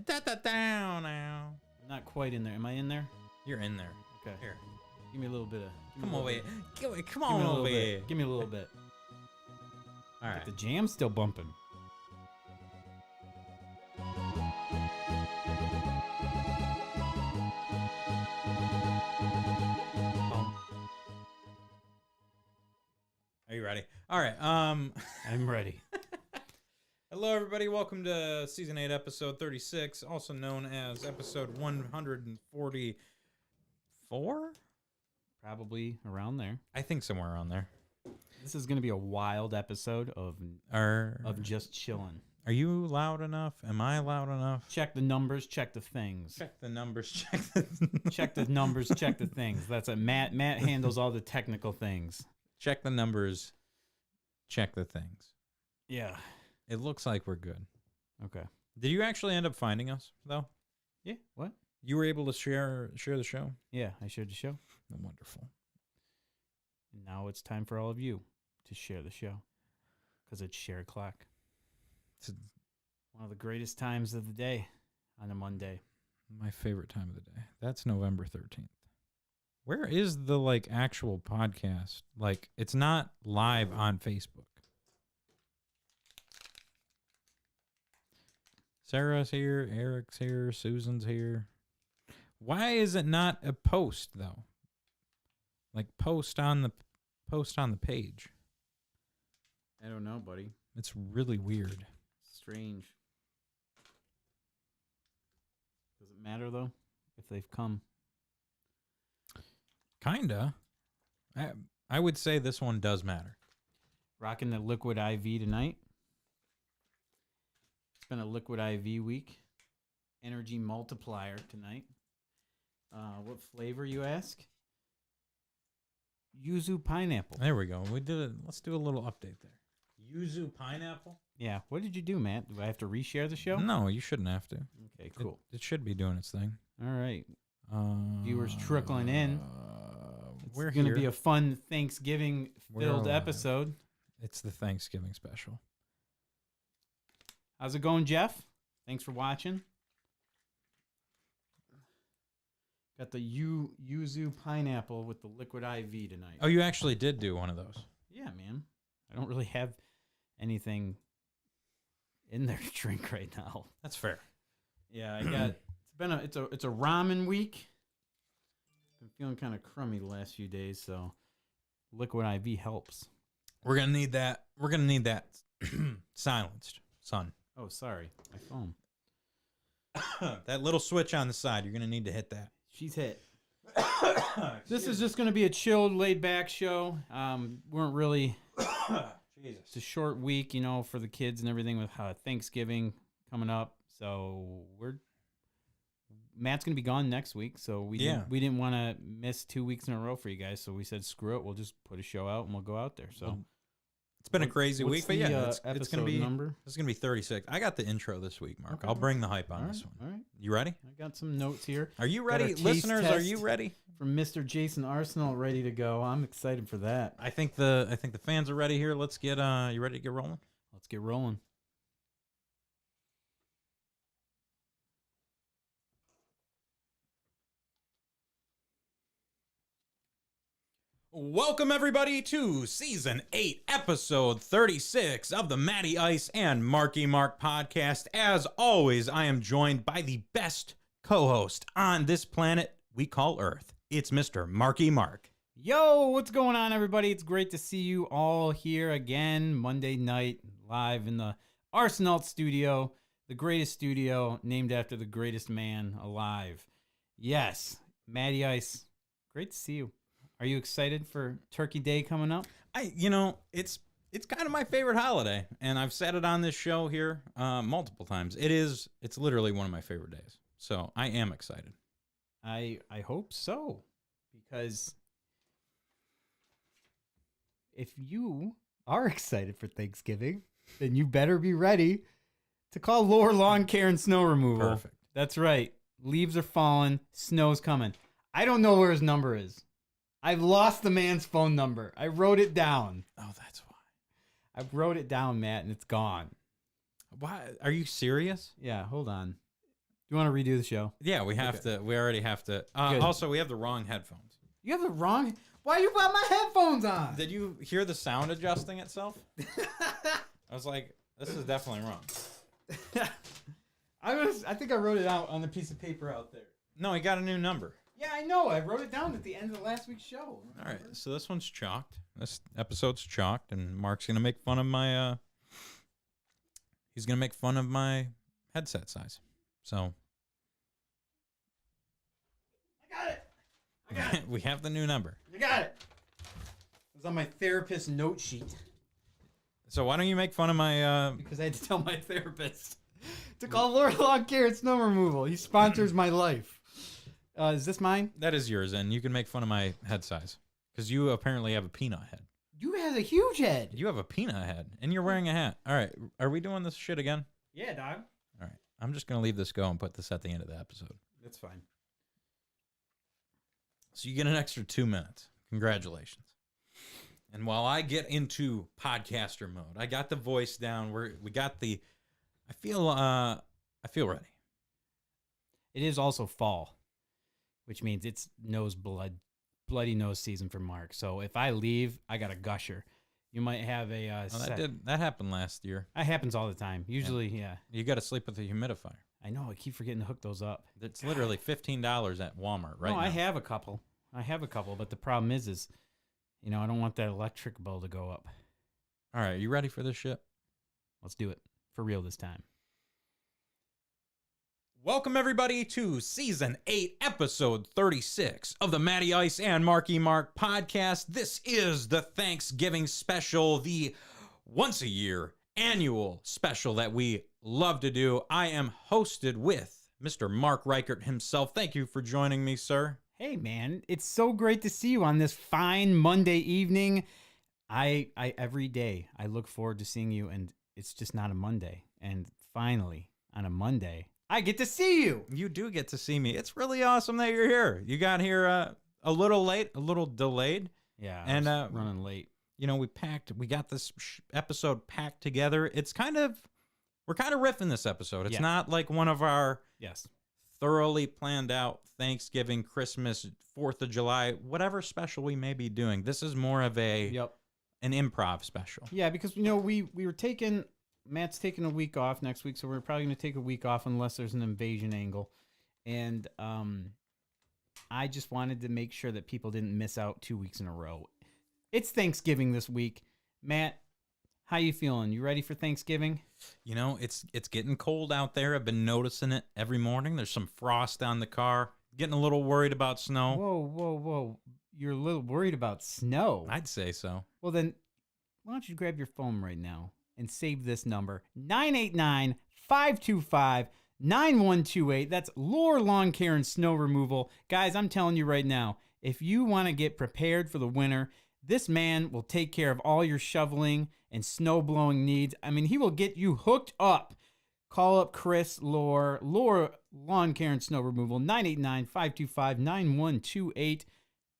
down now. Not quite in there. Am I in there? You're in there. Okay. Here. Give me a little bit of. Come over here. Come Give me on a little over here. bit. Give me a little bit. All right. The jam's still bumping. Are you ready? All right. I'm ready. Hello, everybody. Welcome to Season 8, Episode 36, also known as Episode 144? Probably around there. I think somewhere around there. This is going to be a wild episode of just chilling. Are you loud enough? Am I loud enough? Check the numbers, check the things. Check the numbers, check the... Check the numbers, check the things. That's it. Matt handles all the technical things. Check the numbers, check the things. Yeah. It looks like we're good. Okay. Did you actually end up finding us, though? Yeah. What? You were able to share the show? Yeah, I shared the show. Wonderful. And now it's time for all of you to share the show. Because it's share o'clock. It's One of the greatest times of the day on a Monday. my favorite time of the day. That's November 13th. Where is the, actual podcast? It's not live on Facebook. Sarah's here, Eric's here, Susan's here. Why is it not a post, though? Post on the page. I don't know, buddy. It's really weird. Strange. Does it matter, though, if they've come? Kinda. I would say this one does matter. Rocking the Liquid IV tonight. It's been a Liquid IV week. Energy multiplier tonight. What flavor, you ask? Yuzu pineapple. There we go. We did it. Let's do a little update there. Yuzu pineapple? Yeah. What did you do, Matt? Do I have to reshare the show? No, you shouldn't have to. Okay, cool. It should be doing its thing. All right. Viewers trickling in. We're going to here. be a fun Thanksgiving-filled We're alive. episode. It's the Thanksgiving special. How's it going, Jeff? Thanks for watching. Got the yuzu pineapple with the Liquid IV tonight. Oh, you actually did do one of those. Yeah, man. I don't really have anything in there to drink right now. That's fair. Yeah, I got. It's a ramen week. Been feeling kind of crummy the last few days, so Liquid IV helps. We're gonna need that. We're gonna need that silenced, son. Oh, sorry, my phone. That little switch on the side. You're gonna need to hit that. She's hit. This is just going to be a chilled, laid-back show. Weren't really... Jesus. It's a short week, for the kids and everything with Thanksgiving coming up. So Matt's going to be gone next week, so we didn't want to miss 2 weeks in a row for you guys. So we said, screw it, we'll just put a show out and we'll go out there. So it's been a crazy week, but yeah, it's gonna be number? It's gonna be 36. I got the intro this week, Mark. Okay. I'll bring the hype on this one. All right. You ready? I got some notes here. Are you Got our ready, taste listeners? Are test you ready? From Mr. Jason Arsenal, ready to go. I'm excited for that. I think the fans are ready here. Let's get you ready to get rolling? Let's get rolling. Welcome, everybody, to Season 8, Episode 36 of the Matty Ice and Marky Mark podcast. As always, I am joined by the best co-host on this planet we call Earth. It's Mr. Marky Mark. Yo, what's going on, everybody? It's great to see you all here again, Monday night, live in the Arsenal studio, the greatest studio named after the greatest man alive. Yes, Matty Ice, great to see you. Are you excited for Turkey Day coming up? It's kind of my favorite holiday, and I've said it on this show here multiple times. It's literally one of my favorite days. So I am excited. I hope so, because if you are excited for Thanksgiving, then you better be ready to call Lower Lawn Care and Snow Removal. Perfect. That's right. Leaves are falling. Snow's coming. I don't know where his number is. I've lost the man's phone number. I wrote it down. Oh, that's why. I wrote it down, Matt, and it's gone. Why? Are you serious? Yeah, hold on. You want to redo the show? Yeah, we have to. We already have to. Good. Also, we have the wrong headphones. You have the wrong. Why you got my headphones on? Did you hear the sound adjusting itself? I was like, this is definitely wrong. I think I wrote it out on the piece of paper out there. No, he got a new number. Yeah, I know. I wrote it down at the end of last week's show. All right, so this one's chalked. This episode's chalked, and Mark's gonna make fun of my. He's gonna make fun of my headset size. So. I got it. We have the new number. I got it. It was on my therapist's note sheet. So why don't you make fun of my? Because I had to tell my therapist to call Laura Lawn Care and Snow Removal. He sponsors my life. Is this mine? That is yours, and you can make fun of my head size because you apparently have a peanut head. You have a huge head. You have a peanut head, and you're wearing a hat. All right, are we doing this shit again? Yeah, dog. All right, I'm just gonna leave this go and put this at the end of the episode. That's fine. So you get an extra 2 minutes. Congratulations. And while I get into podcaster mode, I got the voice down. We got the. I feel ready. It is also fall, which means it's bloody nose season for Mark. So if I leave, I got a gusher. You might have a. That happened last year. That happens all the time. Usually, yeah. You got to sleep with a humidifier. I know. I keep forgetting to hook those up. It's literally $15 at Walmart right now. I have a couple. But the problem is, I don't want that electric bill to go up. All right, you ready for this shit? Let's do it for real this time. Welcome, everybody, to Season 8, Episode 36 of the Matty Ice and Marky Mark podcast. This is the Thanksgiving special, the once-a-year annual special that we love to do. I am hosted with Mr. Mark Reichert himself. Thank you for joining me, sir. Hey, man, it's so great to see you on this fine Monday evening. I every day, I look forward to seeing you, and it's just not a Monday. And finally, on a Monday, I get to see you. You do get to see me. It's really awesome that you're here. You got here a little late, a little delayed. Yeah, and running late. We got this episode packed together. We're kind of riffing this episode. It's not like one of our thoroughly planned out Thanksgiving, Christmas, 4th of July, whatever special we may be doing. This is more of an improv special. Yeah, because we were Matt's taking a week off next week, so we're probably going to take a week off unless there's an invasion angle. And I just wanted to make sure that people didn't miss out 2 weeks in a row. It's Thanksgiving this week. Matt, how you feeling? You ready for Thanksgiving? It's getting cold out there. I've been noticing it every morning. There's some frost on the car. Getting a little worried about snow. Whoa. You're a little worried about snow. I'd say so. Well, then, why don't you grab your phone right now and save this number, 989-525-9128. That's Laura Lawn Care and Snow Removal. Guys, I'm telling you right now, if you want to get prepared for the winter, this man will take care of all your shoveling and snow blowing needs. I mean, he will get you hooked up. Call up Chris, Laura Lawn Care and Snow Removal, 989-525-9128.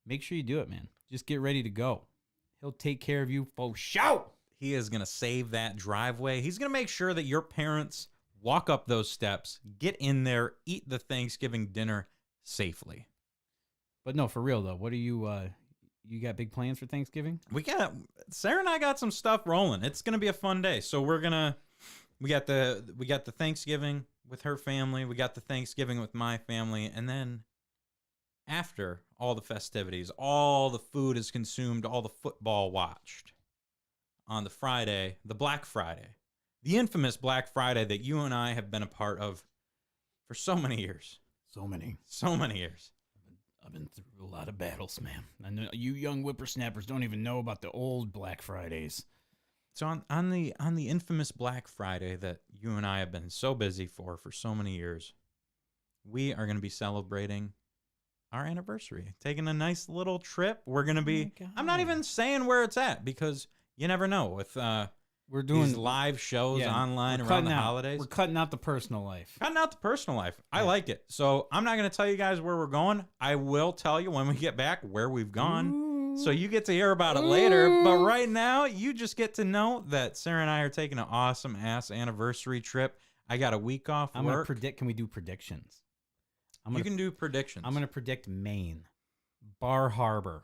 Make sure you do it, man. Just get ready to go. He'll take care of you for shout. He is going to save that driveway. He's going to make sure that your parents walk up those steps, get in there, eat the Thanksgiving dinner safely. But no, for real though, what are you got big plans for Thanksgiving? Sarah and I got some stuff rolling. It's going to be a fun day. So we got the Thanksgiving with her family. We got the Thanksgiving with my family. And then after all the festivities, all the food is consumed, all the football watched on the Friday, the Black Friday, the infamous Black Friday that you and I have been a part of for so many years. So many years. I've been through a lot of battles, man. I know you young whippersnappers don't even know about the old Black Fridays. So on the infamous Black Friday that you and I have been so busy for so many years, we are going to be celebrating our anniversary, taking a nice little trip. We're going to be, I'm not even saying where it's at because you never know with we're doing these live shows online around the holidays. We're cutting out the personal life. I like it. So I'm not going to tell you guys where we're going. I will tell you when we get back where we've gone. Ooh. So you get to hear about it later. But right now, you just get to know that Sarah and I are taking an awesome ass anniversary trip. I got a week off I'm gonna work. predict. Can we do predictions? You can do predictions. I'm gonna predict Maine, Bar Harbor.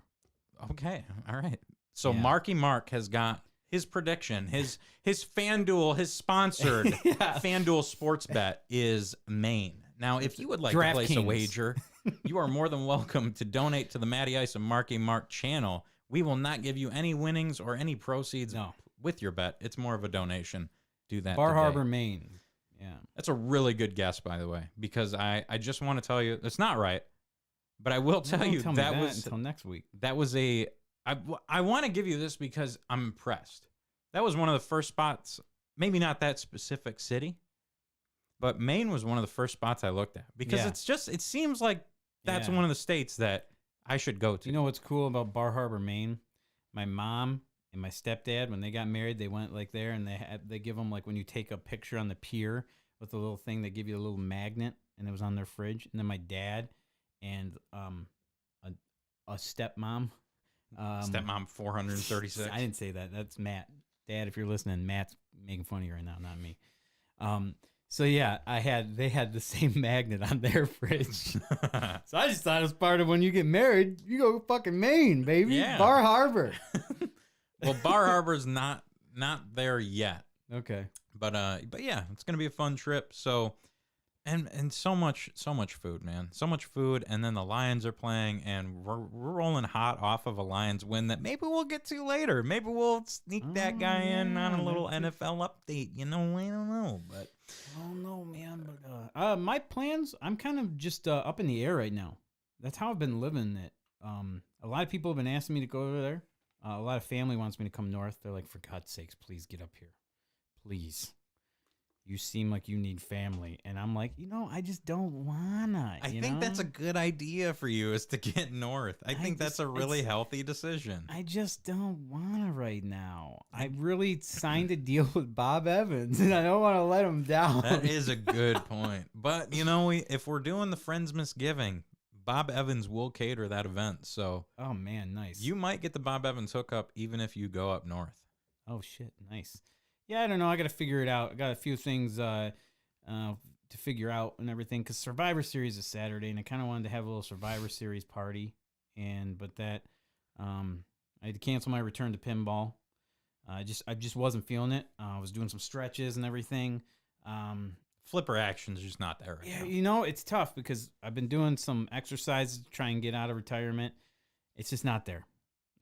Okay, all right. So Yeah. Marky Mark has got his prediction. His FanDuel, his sponsored Yeah. FanDuel sports bet is Maine. Now, if you would like to place a DraftKings. wager, you are more than welcome to donate to the Matty Ice and Marky Mark channel. We will not give you any winnings or any proceeds No. with your bet. It's more of a donation. Do that. Bar today. Harbor, Maine. Yeah. That's a really good guess, by the way, because I just want to tell you it's not right, but I will tell Don't you tell me that was until next week. that was a I want to give you this because I'm impressed. That was one of the first spots, maybe not that specific city, but Maine was one of the first spots I looked at because Yeah. it seems like that's Yeah. one of the states that I should go to. You know what's cool about Bar Harbor, Maine? My mom and my stepdad, when they got married, they went like there, and they give them like when you take a picture on the pier with a little thing, they give you a little magnet, and it was on their fridge. And then my dad and a stepmom. Stepmom 436. I didn't say that. That's Matt. Dad, if you're listening, Matt's making fun of you right now, not me. So yeah, they had the same magnet on their fridge. So I just thought it was part of when you get married, you go fucking Maine, baby. Yeah. Bar Harbor. Well, Bar Harbor's not there yet. Okay. But yeah, it's gonna be a fun trip. So, and so much food, man, so much food. And then the Lions are playing, and we're rolling hot off of a Lions win that maybe we'll get to later. Maybe we'll sneak that guy in on a little NFL update. You know, I don't know, but I don't know, man. But my plans, I'm kind of just up in the air right now. That's how I've been living it. A lot of people have been asking me to go over there. A lot of family wants me to come north. They're like, for God's sakes, please get up here. Please. You seem like you need family. And I'm like, I just don't wanna. I think that's a good idea for you is to get north. I think that's a really healthy decision. I just don't wanna right now. I really signed a deal with Bob Evans, and I don't want to let him down. That is a good point. But if we're doing the Friendsmas-giving, Bob Evans will cater that event. So Oh man, nice. you might get the Bob Evans hookup even if you go up north. Oh shit, nice. Yeah, I don't know. I got to figure it out. I got a few things to figure out and everything because Survivor Series is Saturday, and I kind of wanted to have a little Survivor Series party, but that I had to cancel my return to pinball. I just wasn't feeling it. I was doing some stretches and everything. Flipper action's just not there right Yeah, now. it's tough because I've been doing some exercises to try and get out of retirement. It's just not there.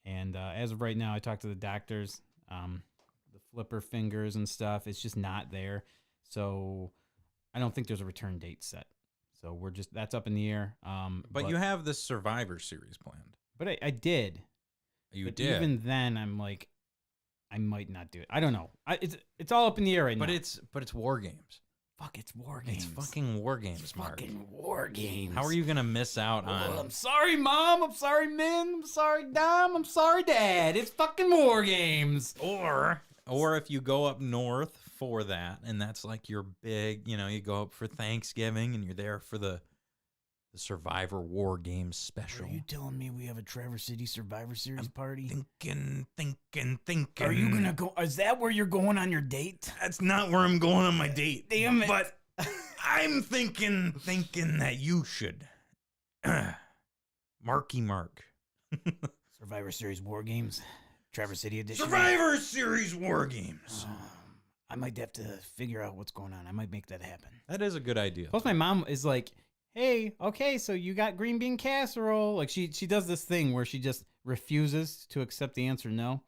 And as of right now, I talked to the doctors. The flipper fingers and stuff, it's just not there. So I don't think there's a return date set. So that's up in the air. But you have this Survivor Series planned. But I did. You But did. even then, I'm like, I might not do it. I don't know. It's all up in the air right but now. it's War Games. Fuck, it's War Games. It's fucking War Games, Mark. fucking War Games. How are you going to miss out Oh, on... I'm sorry, Mom. I'm sorry, Min. I'm sorry, Dom. I'm sorry, Dad. It's fucking War Games. Or if you go up north for that, and that's like your big, you go up for Thanksgiving, and you're there for the Survivor War Games special. Are you telling me we have a Traverse City Survivor Series party? Thinking. Are you gonna go? Is that where you're going on your date? That's not where I'm going on my date. Damn it. But I'm thinking that you should. Marky Mark. Survivor Series War Games, Traverse City edition. Survivor Series War Games. I might have to figure out what's going on. I might make that happen. That is a good idea. Plus, my mom is like, "Hey, okay, so you got green bean casserole." Like she does this thing where she just refuses to accept the answer no.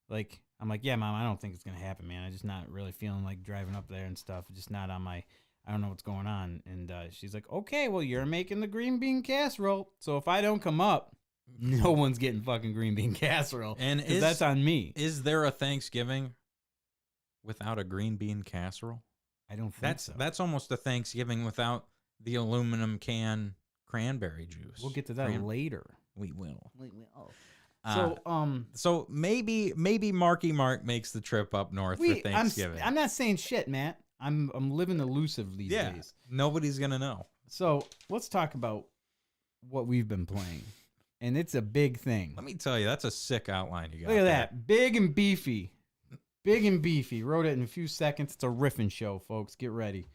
Like I'm like, "Yeah, Mom, I don't think it's gonna happen, man. I'm just not really feeling like driving up there and stuff. It's just not on my. I don't know what's going on." And she's like, "Okay, well, you're making the green bean casserole. So if I don't come up, no one's getting fucking green bean casserole, And 'cause that's on me." Is there a Thanksgiving without a green bean casserole? I don't think so. That's almost a Thanksgiving without the aluminum can cranberry juice. We'll get to that later. We will. So, So maybe Marky Mark makes the trip up north for Thanksgiving. I'm not saying shit, Matt. I'm living elusive these yeah, days. nobody's gonna know. So let's talk about what we've been playing, and it's a big thing. Let me tell you, that's a sick outline you got. Look at there. that, big and beefy, big and beefy. Wrote it in a few seconds. It's a riffing show, folks. Get ready.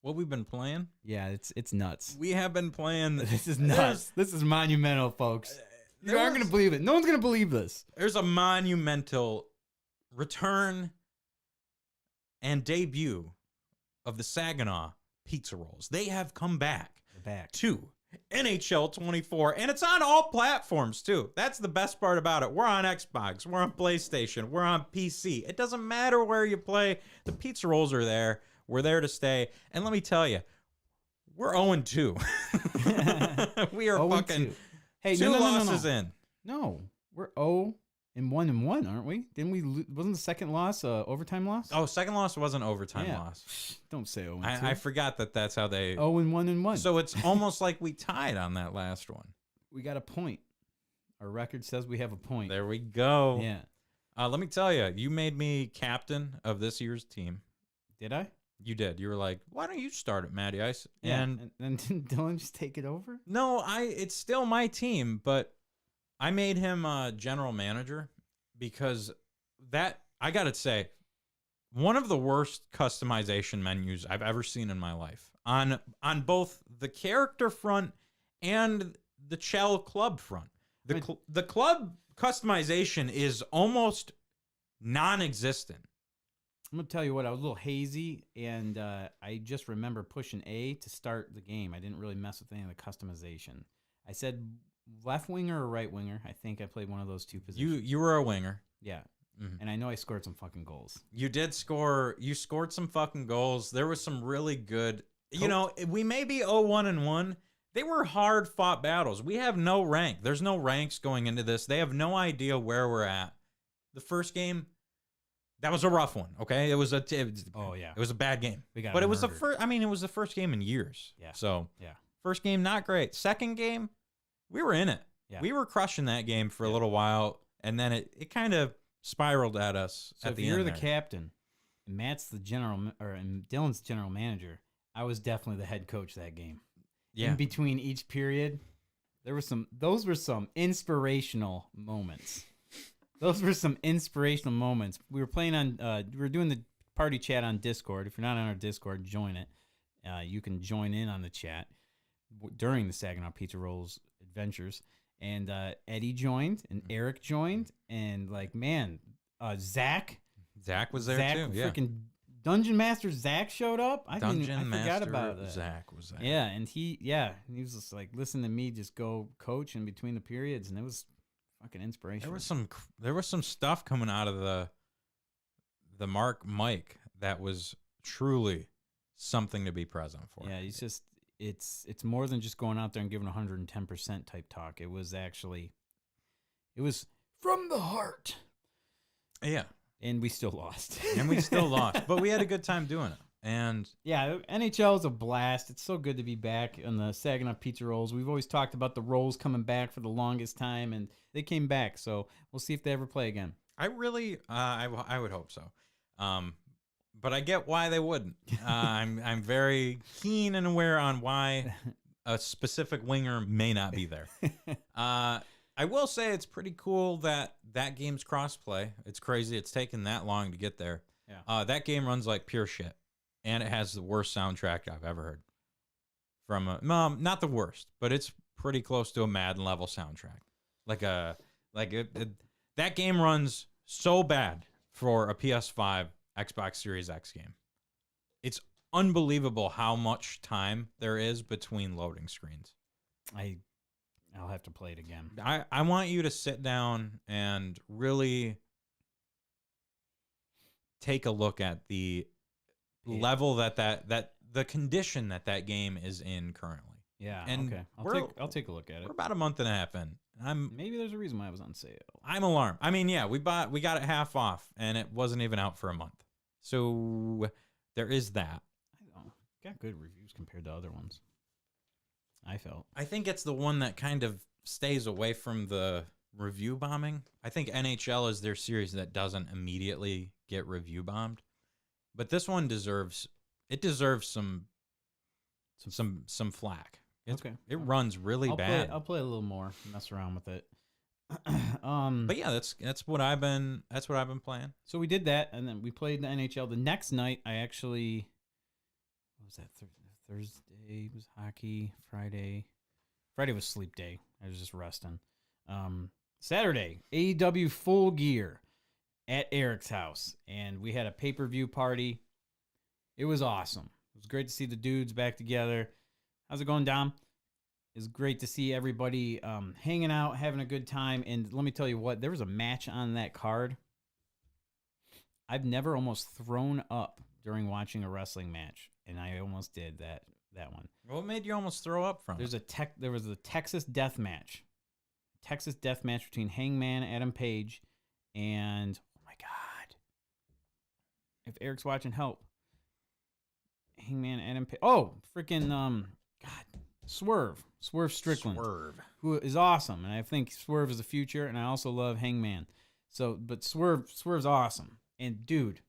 what we've been playing? Yeah, it's nuts. We have been playing. This is nuts. This is monumental, folks. You there aren't was- gonna believe it. No one's gonna believe this. There's a monumental return and debut of the Saginaw Pizza Rolls. They have come back They're back. to NHL 24, and it's on all platforms too. That's the best part about it. We're on Xbox, we're on PlayStation, we're on PC. It doesn't matter where you play. The Pizza Rolls are there. We're there to stay. And let me tell you, we're 0-2. We are 0-2. fucking Hey, two no. losses in. No, we're 0-1, aren't we? Didn't we? Wasn't the second loss overtime loss? Oh, second loss wasn't overtime Yeah. loss. Don't say 0-2. I forgot that's how they. 0-1. So it's almost like we tied on that last one. We got a point. Our record says we have a point. There we go. Yeah. Let me tell you, you made me captain of this year's team. Did I? You did. You were like, why don't you start at Matty Ice? Yeah. And And didn't Dylan just take it over? no, it's still my team, but I made him general manager because that, I got to say, one of the worst customization menus I've ever seen in my life on both the character front and the Chell club front. The club customization is almost non-existent. I'm gonna tell you what. I was a little hazy, and I just remember pushing A to start the game. I didn't really mess with any of the customization. I said left winger or right winger. I think I played one of those two positions. You were a winger. Yeah. Mhm. And I know I scored some fucking goals. You did score. You scored some fucking goals. There was some really good. You know, we may be 0-1-1. They were hard fought battles. We have no rank. There's no ranks going into this. They have no idea where we're at. The first game, that was a rough one. Okay, it was a Oh yeah. it was a bad game. We got But it was the murdered. first. I mean, it was the first game in years. Yeah. So Yeah. first game not great. Second game, we were in it. Yeah. We were crushing that game for a little while, and then it kind of spiraled at us So at if the you're end. the there. captain, and Matt's the and Dylan's general manager, I was definitely the head coach that game. Yeah. In between each period, those were some inspirational moments. Those were some inspirational moments. We were playing on we were doing the party chat on Discord. If you're not on our Discord, join it. You can join in on the chat during the Saginaw Pizza Rolls adventures. And Eddie joined, and Eric joined, and Zach Zach was there Zach, too. Yeah. freaking Dungeon Master Zach showed up. I Dungeon forgot Master about that. Zach was there. Yeah, and he was just like, listen to me just go coach in between the periods, and it was fucking inspirational. There was some stuff coming out of the Mark Mike that was truly something to be present for. Yeah, he's just it's more than just going out there and giving 110% type talk. It was from the heart. Yeah. And we still lost. And we still lost, but we had a good time doing it. And yeah, NHL is a blast. It's so good to be back on the Saginaw Pizza Rolls. We've always talked about the Rolls coming back for the longest time, and they came back. So we'll see if they ever play again. I really, I would hope so. But I get why they wouldn't. I'm very keen and aware on why a specific winger may not be there. I will say it's pretty cool that game's crossplay. It's crazy. It's taken that long to get there. Yeah. That game runs like pure shit, and it has the worst soundtrack I've ever heard. Not the worst, but it's pretty close to a Madden level soundtrack. That game runs so bad for a PS5 Xbox Series X game. It's unbelievable how much time there is between loading screens. I'll have to play it again. I want you to sit down and really take a look at the level that the condition that game is in currently. Yeah, And okay. I'll take a look at it. We're about a month and a half in. Maybe there's a reason why it was on sale. I'm alarmed. I mean, yeah, we got it half off, and it wasn't even out for a month. So there is that. I don't got good reviews compared to other ones. I felt. I think it's the one that kind of stays away from the review bombing. I think NHL is their series that doesn't immediately get review bombed, but this one deserves some flack. Okay. It runs really bad. I'll play a little more, mess around with it. But yeah, that's what I've been playing. So we did that, and then we played the NHL. The next night, I actually was that? Thursday was hockey. Friday was sleep day. I was just resting. Saturday, AEW Full Gear at Eric's house, and we had a pay-per-view party. It was awesome. It was great to see the dudes back together. How's it going, Dom? It's great to see everybody hanging out, having a good time. And let me tell you what, there was a match on that card. I've never almost thrown up during watching a wrestling match, and I almost did that one. What made you almost throw up from it? There was a Texas death match. Texas death match between Hangman Adam Page and, oh my God, if Eric's watching, help. Hangman Adam Page. Oh, freaking God, Swerve Strickland. Swerve. Who is awesome, and I think Swerve is the future, and I also love Hangman. But Swerve's awesome. And dude,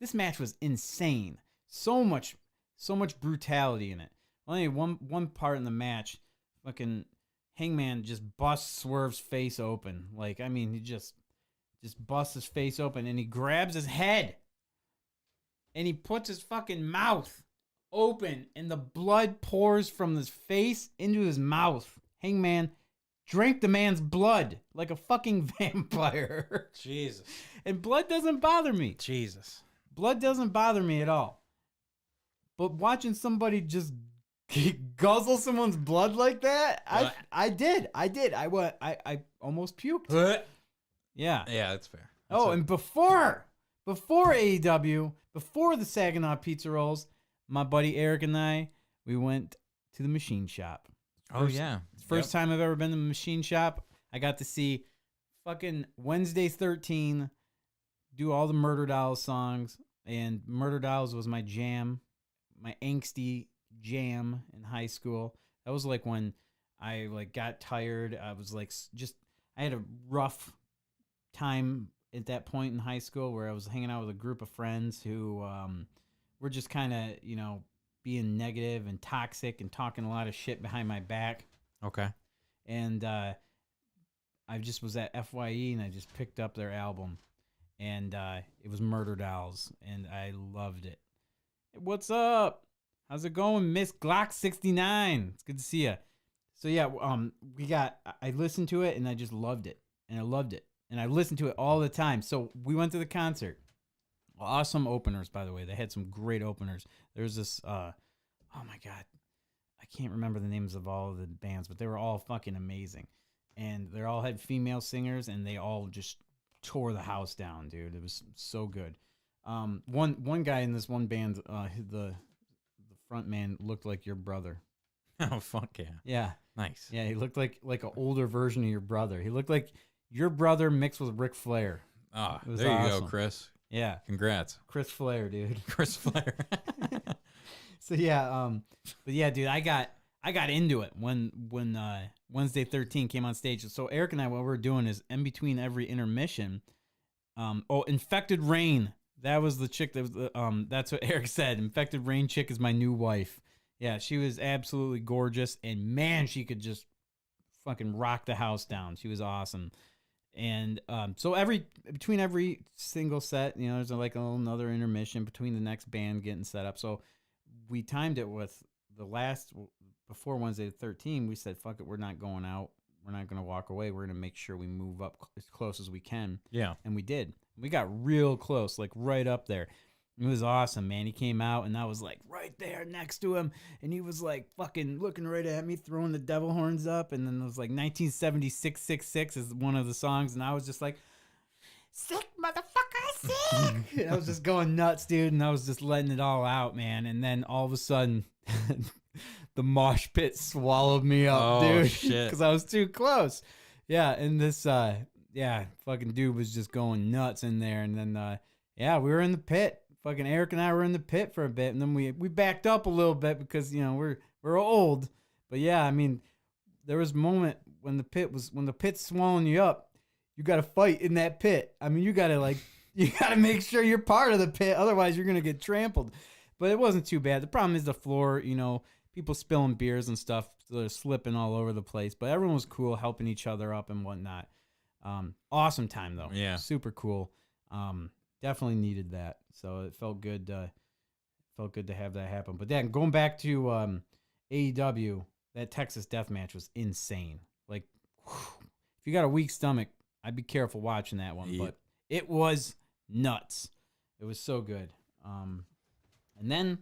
this match was insane. So much brutality in it. Only one part in the match, fucking Hangman just busts Swerve's face open. Like, I mean, he just busts his face open, and he grabs his head, and he puts his fucking mouth open, and the blood pours from his face into his mouth. Hangman drank the man's blood like a fucking vampire. Jesus. And blood doesn't bother me. Jesus. Blood doesn't bother me at all. But watching somebody just guzzle someone's blood like that, I did. I almost puked. Yeah. Yeah, that's fair. And before AEW, before the Saginaw Pizza Rolls, my buddy Eric and I, we went to the machine shop. First time I've ever been to the machine shop. I got to see fucking Wednesday 13 do all the Murder Dolls songs, and Murder Dolls was my jam, my angsty jam in high school. That was like when I got tired. I was I had a rough time at that point in high school where I was hanging out with a group of friends who were just kind of, being negative and toxic and talking a lot of shit behind my back. Okay. And I just was at FYE and I just picked up their album, and it was Murder Dolls, and I loved it. What's up? How's it going, Miss Glock 69? It's good to see you. So yeah, I listened to it and I just loved it, and I loved it, and I listened to it all the time. So we went to the concert. Awesome openers, by the way. They had some great openers. There's this, oh my God, I can't remember the names of all of the bands, but they were all fucking amazing. And they all had female singers, and they all just tore the house down, dude. It was so good. One guy in this one band, the front man looked like your brother. Oh, fuck yeah. Yeah. Nice. Yeah, he looked like an older version of your brother. He looked like your brother mixed with Ric Flair. Oh, there you go, Chris. Yeah. Congrats. Chris Flair, dude. Chris Flair. So yeah, but yeah, dude, I got into it when Wednesday 13 came on stage. So Eric and I, what we're doing is in between every intermission, Infected Rain. That was the chick that was that's what Eric said. Infected Rain chick is my new wife. Yeah, she was absolutely gorgeous, and man, she could just fucking rock the house down. She was awesome. And so between every single set, there's like another intermission between the next band getting set up. So we timed it with before Wednesday the 13th. We said, fuck it, we're not going out. We're not going to walk away. We're going to make sure we move up as close as we can. Yeah. And we did. We got real close, like right up there. It was awesome, man. He came out, and I was like right there next to him, and he was like fucking looking right at me, throwing the devil horns up, and then it was like 1976 is one of the songs, and I was just like, sick motherfucker, sick. And I was just going nuts, dude, and I was just letting it all out, man. And then all of a sudden, the mosh pit swallowed me up, dude, because I was too close. Yeah, and this fucking dude was just going nuts in there, and then we were in the pit. Fucking Eric and I were in the pit for a bit, and then we backed up a little bit because we're old. But yeah, I mean, there was a moment when the pit's swallowing you up, you got to fight in that pit. I mean, you got to make sure you're part of the pit, otherwise you're gonna get trampled. But it wasn't too bad. The problem is the floor. People spilling beers and stuff, so they're slipping all over the place. But everyone was cool, helping each other up and whatnot. Awesome time though. Yeah, super cool. Definitely needed that. So it felt good to felt good to have that happen. But then going back to AEW, that Texas Death Match was insane. Like, whew, if you got a weak stomach, I'd be careful watching that one. Yep. But it was nuts. It was so good. And then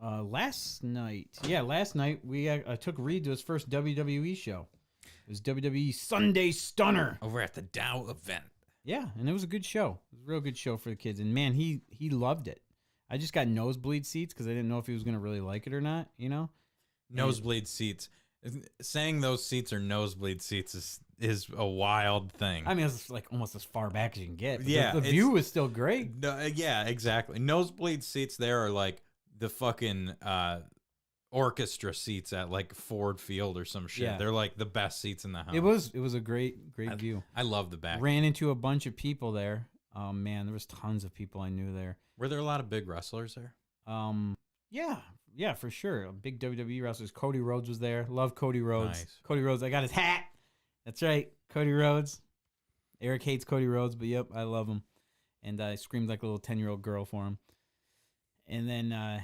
last night I took Reed to his first WWE show. It was WWE Sunday Stunner over at the Dow event. Yeah, and it was a good show. It was a real good show for the kids, and man, he loved it. I just got nosebleed seats because I didn't know if he was gonna really like it or not. You know, Nosebleed seats. Saying those seats are nosebleed seats is a wild thing. I mean, it's like almost as far back as you can get. But Yeah, the view was still great. No, yeah, exactly. Nosebleed seats there are like the fucking orchestra seats at like Ford Field or some shit. Yeah. They're like the best seats in the house. It was a great view. I love the back. Ran into a bunch of people there. Oh man, there was tons of people I knew there. Were there a lot of big wrestlers there? Yeah, for sure. Big WWE wrestlers. Cody Rhodes was there. Love Cody Rhodes. Nice. Cody Rhodes. I got his hat. That's right, Cody Rhodes. Eric hates Cody Rhodes, but yep, I love him. And I screamed like a little 10-year-old girl for him. And then,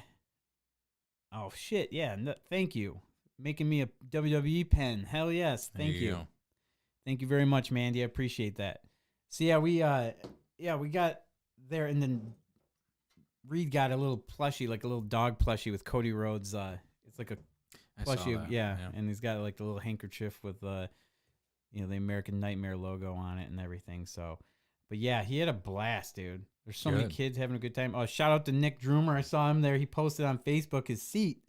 oh shit, yeah, thank you. Making me a WWE pen. Hell yes, thank you. Go. Thank you very much, Mandy. I appreciate that. So yeah, we got there, and then Reed got a little plushie, like a little dog plushie with Cody Rhodes. It's like a I saw plushie, that. yeah, and he's got like the little handkerchief with the American Nightmare logo on it and everything. So, but yeah, he had a blast, dude. There's so many Good. kids having a good time. Oh, shout out to Nick Droomer. I saw him there. He posted on Facebook his seat,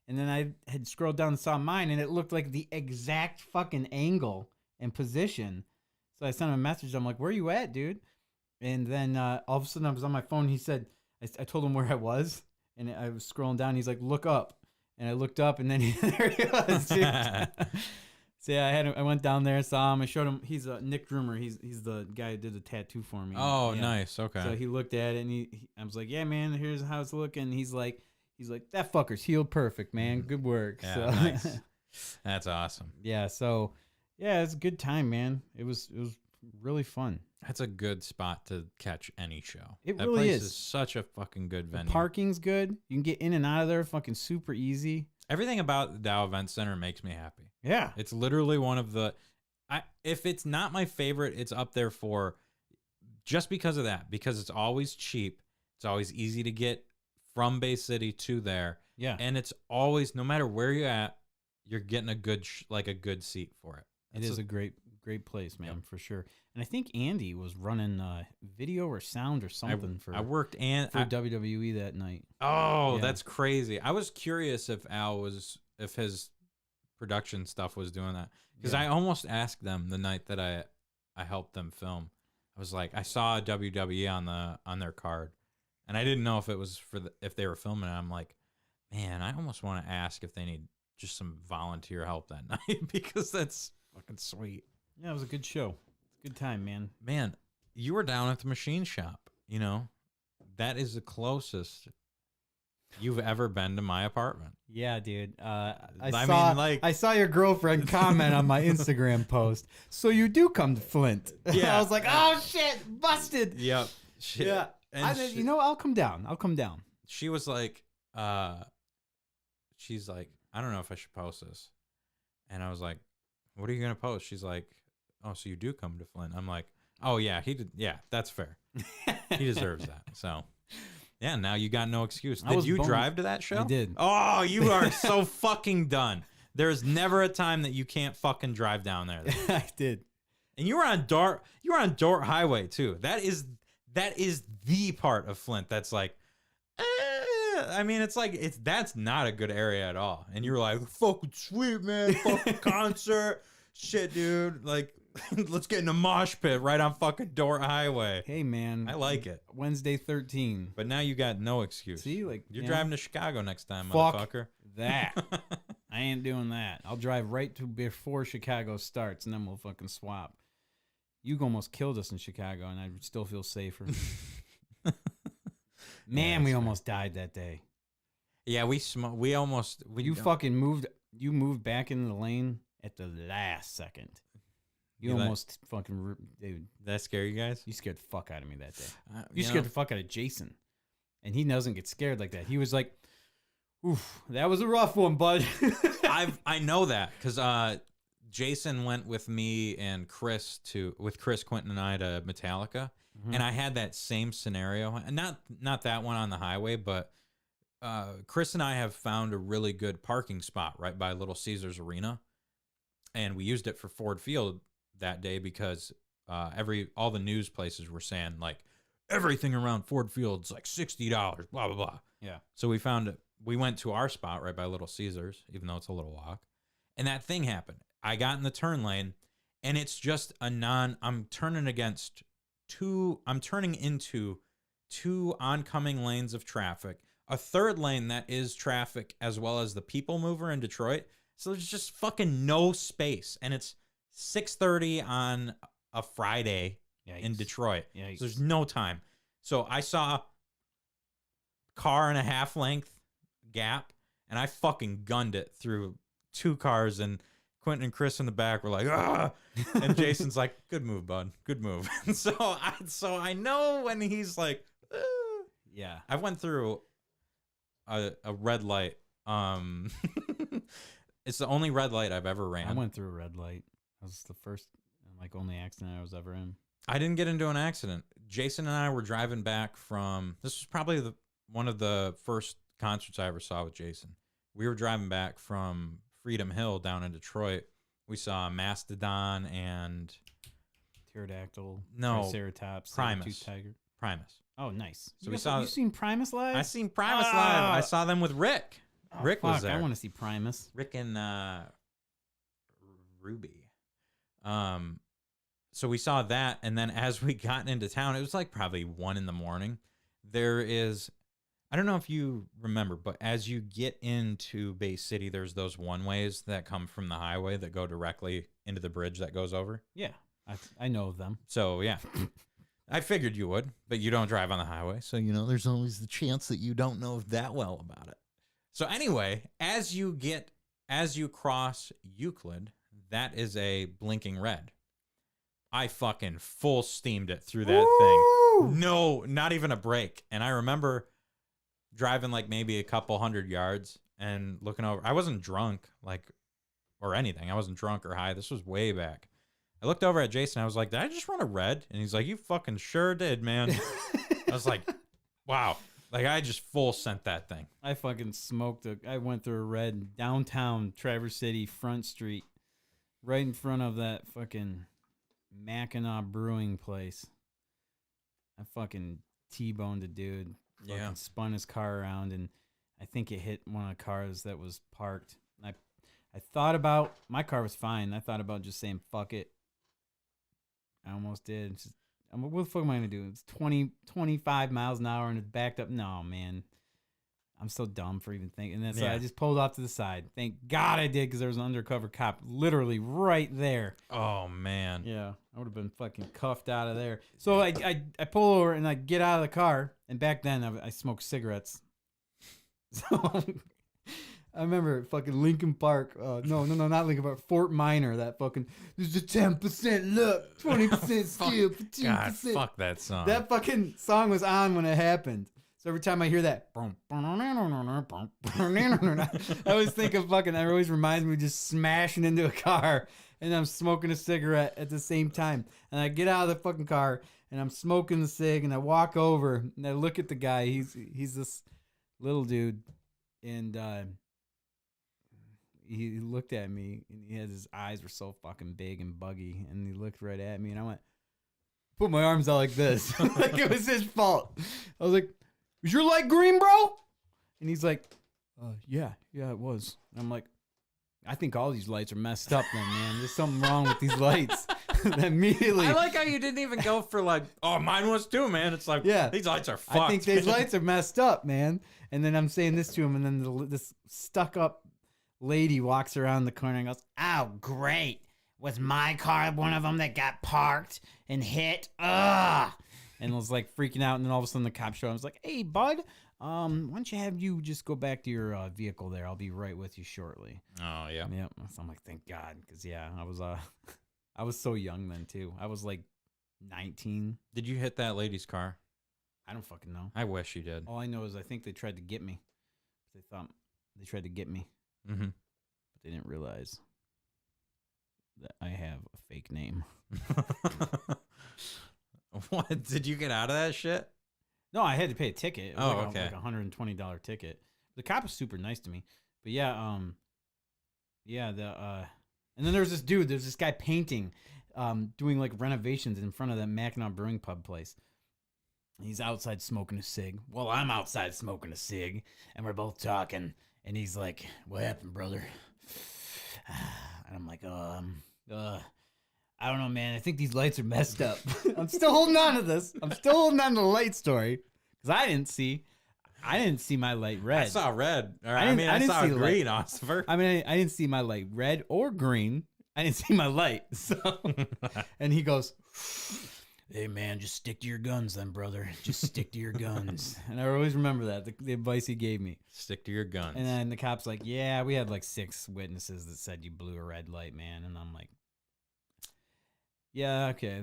and then I had scrolled down and saw mine, and it looked like the exact fucking angle and position. So I sent him a message. I'm like, "Where you at, dude?" And then all of a sudden, I was on my phone. He said, I told him where I was, and I was scrolling down. He's like, "Look up," and I looked up, and then there he was. Dude. So yeah, I went down there, saw him. I showed him. He's Nick Droomer. He's the guy who did the tattoo for me. Oh, Yeah. nice. Okay. So he looked at it, and I was like, "Yeah, man, here's how it's looking." He's like, "That fucker's healed perfect, man. Good work." Yeah, So, nice. That's awesome. yeah. So yeah, it's a good time, man. It was really fun. That's a good spot to catch any show. It that really place is. Such a fucking good The venue. parking's good. You can get in and out of there fucking super easy. Everything about the Dow Event Center makes me happy. Yeah. It's literally one of the. If it's not my favorite, it's up there for just because of that. Because it's always cheap. It's always easy to get from Bay City to there, Yeah. and it's always, no matter where you're at, you're getting a good a good seat for it. It is a great place, man, Yep. for sure. And I think Andy was running video or sound or something for WWE that night. Oh, Yeah. that's crazy. I was curious if if his production stuff was doing that, because Yeah. I almost asked them the night that I helped them film. I was like, I saw a WWE on their card, and I didn't know if it was if they were filming it. I'm like, man, I almost want to ask if they need just some volunteer help that night, because that's fucking sweet. Yeah, it was a good show. Good time, man. Man, you were down at the machine shop. You know, that is the closest you've ever been to my apartment. Yeah, dude. I saw your girlfriend comment on my Instagram post. So you do come to Flint? Yeah. I was like, oh shit, busted. Yep. Shit. Yeah. And I'll come down. she was like, she's like, I don't know if I should post this. And I was like, what are you going to post? She's like, oh, so you do come to Flint. I'm like, oh yeah, he did. Yeah, that's fair. He deserves that. So yeah, now you got no excuse. I Did was you bummed. drive to that show? I did. Oh, you are so fucking done. There's never a time that you can't fucking drive down there. I did. And you were on Dort Highway too. That is the part of Flint that's like, I mean, that's not a good area at all. And you were like, fucking sweet, man, fucking concert, shit, dude. Like, let's get in a mosh pit right on fucking Dort Highway. Hey, man. I like it. Wednesday 13. But now you got no excuse. See, like You're you driving to Chicago next time, Fuck. motherfucker. that. I ain't doing that. I'll drive right to before Chicago starts, and then we'll fucking swap. You almost killed us in Chicago, and I would still feel safer. Man, we that's almost died that day. Yeah, You fucking moved. You moved back into the lane at the last second. You almost fucking, dude. That scare you guys? You scared the fuck out of me that day. You You scared the fuck out of Jason. And he doesn't get scared like that. He was like, oof, that was a rough one, bud. I know that because Jason went with me and Chris Quentin and I to Metallica, and I had that same scenario. And not that one on the highway, but Chris and I have found a really good parking spot right by Little Caesars Arena, and we used it for Ford Field that day because all the news places were saying like everything around Ford Field's like $60, blah blah blah. Yeah. So we went to our spot right by Little Caesars, even though it's a little walk, and that thing happened. I got in the turn lane, and it's just I'm turning into two oncoming lanes of traffic, a third lane that is traffic as well as the people mover in Detroit. So there's just fucking no space, and it's 6:30 on a Friday in Detroit. Yikes. So there's no time. So I saw car and a half length gap, and I fucking gunned it through two cars, and Quentin and Chris in the back were like, ah, and Jason's like, good move, bud, good move. And so I know when he's like, yeah, I went through a red light. It's the only red light I've ever ran. I went through a red light. That was the first and only accident I was ever in. I didn't get into an accident. Jason and I were driving back this was probably one of the first concerts I ever saw with Jason. We were driving back from Freedom Hill down in Detroit. We saw Mastodon and Pterodactyl. No, Triceratops. Primus. Tiger. Primus. Oh, nice. So you seen Primus live? I seen Primus live. I saw them with Rick. Oh, Rick was there. I want to see Primus. Rick and Ruby. So we saw that, and then as we got into town, it was like probably 1 a.m. I don't know if you remember, but as you get into Bay City, there's those one-ways that come from the highway that go directly into the bridge that goes over. Yeah, I know of them. So, yeah. I figured you would, but you don't drive on the highway. So, there's always the chance that you don't know that well about it. So, anyway, as you cross Euclid, that is a blinking red. I fucking full steamed it through that thing. No, not even a break. And I remember driving like maybe a couple hundred yards and looking over. I wasn't drunk or anything. I wasn't drunk or high. This was way back. I looked over at Jason. I was like, did I just run a red? And he's like, you fucking sure did, man. I was like, wow. Like, I just full sent that thing. I fucking smoked I went through a red downtown Traverse City, Front Street, right in front of that fucking Mackinac Brewing place. I fucking T-boned a dude. Fucking spun his car around, and I think it hit one of the cars that was parked. I thought about, my car was fine. I thought about just saying, fuck it. I almost did. What the fuck am I going to do? It's 25 miles an hour and it's backed up. No, man. I'm so dumb for even thinking that. So I just pulled off to the side. Thank God I did, because there was an undercover cop literally right there. Oh, man. Yeah, I would have been fucking cuffed out of there. So I pull over and I get out of the car. And back then I smoked cigarettes. So I remember fucking Lincoln Park. No, not Lincoln Park. Fort Minor. That fucking, there's a 10% look, 20% steal, 15%. God, fuck that song. That fucking song was on when it happened. So every time I hear that, I always think of fucking, that always reminds me of just smashing into a car and I'm smoking a cigarette at the same time. And I get out of the fucking car and I'm smoking the cig and I walk over and I look at the guy. He's this little dude, and he looked at me and his eyes were so fucking big and buggy, and he looked right at me and I went, put my arms out like this. Like it was his fault. I was like, was your light green, bro? And he's like, yeah, it was. And I'm like, I think all these lights are messed up then, man. There's something wrong with these lights. Immediately. I like how you didn't even go for like, oh, mine was too, man. It's like, yeah, these lights are fucked. I think these lights are messed up, man. And then I'm saying this to him, and then this stuck-up lady walks around the corner and goes, oh, great. Was my car one of them that got parked and hit? Ugh. And was like freaking out, and then all of a sudden the cop showed up. I was like, hey, bud, why don't you just go back to your vehicle there? I'll be right with you shortly. Oh, yeah. Yeah. So I'm like, thank God. Because, yeah, I was so young then, too. I was like 19. Did you hit that lady's car? I don't fucking know. I wish you did. All I know is I think they tried to get me. They thought they tried to get me, Mm-hmm. but they didn't realize that I have a fake name. What? Did you get out of that shit? No, I had to pay a ticket. It was Okay. like $120 ticket. The cop was super nice to me. But yeah, and then there's this guy painting, doing like renovations in front of that Mackinac Brewing Pub place. He's outside smoking a cig. Well, I'm outside smoking a cig, and we're both talking. And he's like, "What happened, brother?" And I'm like, I don't know, man. I think these lights are messed up." I'm still holding on to this. I'm still holding on to the light story because I didn't see my light red. I saw red. Or, I I didn't saw see the green, Oscar. I mean, I didn't see my light red or green. I didn't see my light. So, and he goes, "Hey, man, just stick to your guns then, brother. Just stick to your guns." And I always remember that, the advice he gave me. Stick to your guns. And then the cop's like, "Yeah, we had like 6 witnesses that said you blew a red light, man." And I'm like, "Yeah, okay.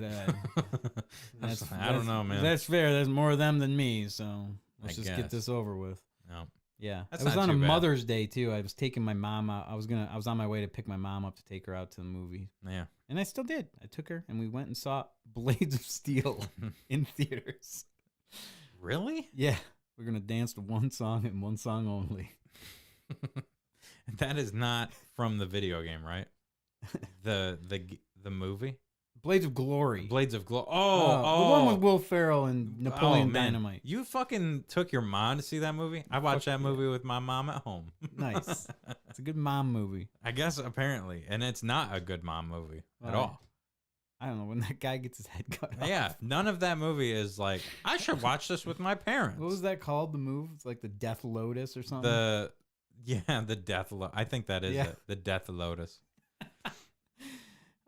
I don't know, man. That's fair. There's more of them than me, so let's just guess. get this over with." No. Yeah, That's it was not on a too bad. Mother's Day too. I was taking my mom out. I was on my way to pick my mom up to take her out to the movie, Yeah. and I still did. I took her, and we went and saw Blades of Steel in theaters. Really? Yeah, we're gonna dance to one song and one song only. That is not from the video game, right? The movie? Blades of Glory. Blades of Glory. the Oh, one with Will Ferrell and Napoleon man. Dynamite. You fucking took your mom to see that movie? I watched that movie with my mom at home. Nice. It's a good mom movie. I guess apparently, and it's not a good mom movie at Right. all. I don't know when that guy gets his head cut off. Yeah, none of that movie is like I should watch this with my parents. What was that called? The move? It's like the Death Lotus or something. The Death. I think that is Yeah. it. The Death Lotus.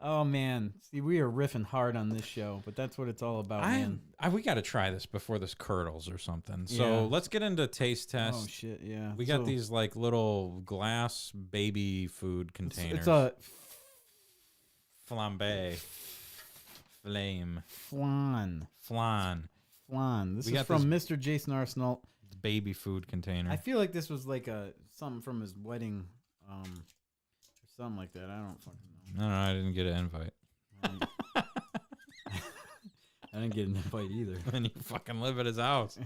Oh man, see, we are riffing hard on this show, but that's what it's all about, man. We got to try this before this curdles or something. So Yeah. let's get into taste test. Oh shit, yeah. We got So, these like little glass baby food containers. It's a flambe, flame, flan. flan, This We is got from Mr. Jason Arsenal. baby food container. I feel like this was like something from his wedding, or something like that. I don't fucking know. No, I didn't get an invite. I didn't get an invite either. And you fucking live at his house.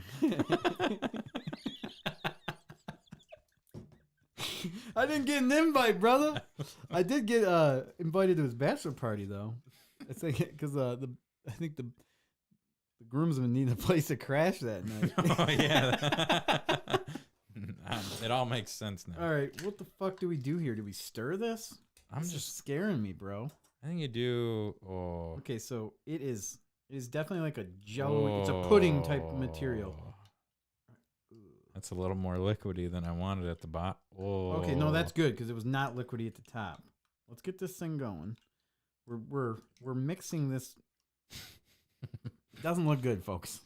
I didn't get an invite, brother. I did get invited to his bachelor party though. It's like because I think the groomsmen need a place to crash that night. Oh yeah. It all makes sense now. All right, what the fuck do we do here? Do we stir this? I'm This is just. scaring me, bro. I think you do. Oh. Okay, so it is definitely like a jello. It's a pudding type of material. That's a little more liquidy than I wanted at the bottom. Oh. Okay, no, that's good because it was not liquidy at the top. Let's get this thing going. We're mixing this. It doesn't look good, folks.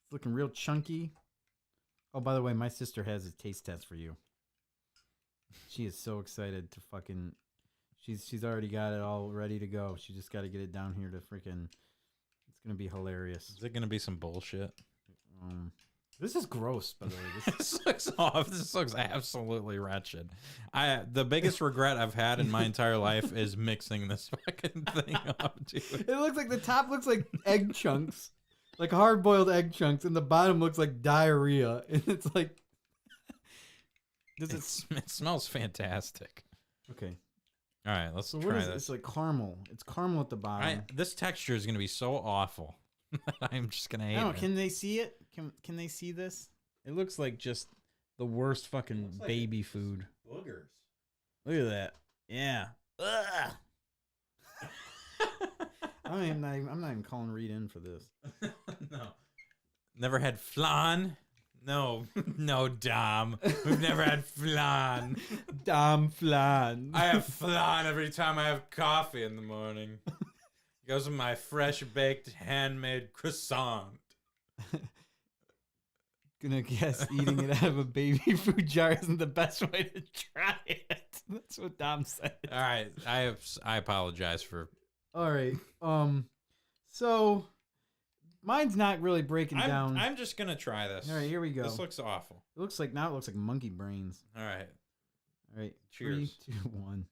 It's looking real chunky. Oh, by the way, my sister has a taste test for you. She is so excited to fucking. She's already got it all ready to go. She just got to get it down here to freaking. It's gonna be hilarious. Is it gonna be some bullshit? This is gross, by the way. This looks off. This looks absolutely wretched. The biggest regret I've had in my entire life is mixing this fucking thing up, dude. It looks like the top looks like egg chunks, like hard-boiled egg chunks, and the bottom looks like diarrhea. And it's like, It smells fantastic. okay? All right, let's So what try is it? this. It's like caramel. It's caramel at the bottom. This texture is gonna be so awful. I'm just gonna hate I don't know. it. Can they see it? Can they see this? It looks like just the worst fucking baby food. Boogers. Look at that. Yeah. Ugh. I'm not even calling Reed in for this. No. Never had flan? No. No, Dom. We've never had flan. Damn flan. I have flan every time I have coffee in the morning. It goes with my fresh baked handmade croissant. Gonna guess eating it out of a baby food jar isn't the best way to try it. That's what Dom said. All right, I apologize for. All right. So Mine's not really breaking down. I'm just gonna try this. All right, here we go. This looks awful. It looks like monkey brains. All right. All right. Cheers. 3, 2, 1.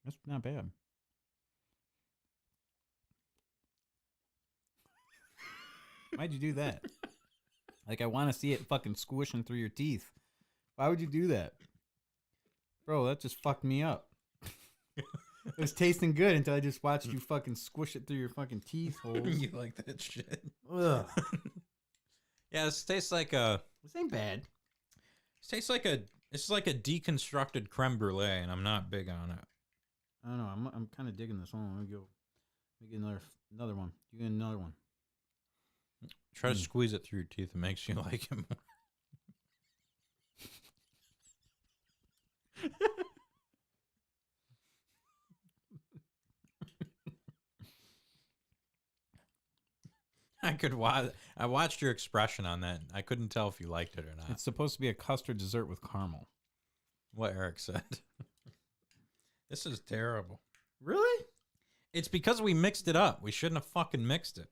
That's not bad. Why'd you do that? Like, I want to see it fucking squishing through your teeth. Why would you do that? Bro, that just fucked me up. It was tasting good until I just watched you fucking squish it through your fucking teeth holes. You like that shit? Ugh. Yeah, this tastes like a. This ain't bad. It tastes like a. It's like a deconstructed creme brulee, and I'm not big on it. I don't know. I'm kind of digging this one. Let me get another one. You get another one. Try to squeeze it through your teeth. It makes you like it more. I watched your expression on that. I couldn't tell if you liked it or not. It's supposed to be a custard dessert with caramel. What Eric said. This is terrible. Really? It's because we mixed it up. We shouldn't have fucking mixed it.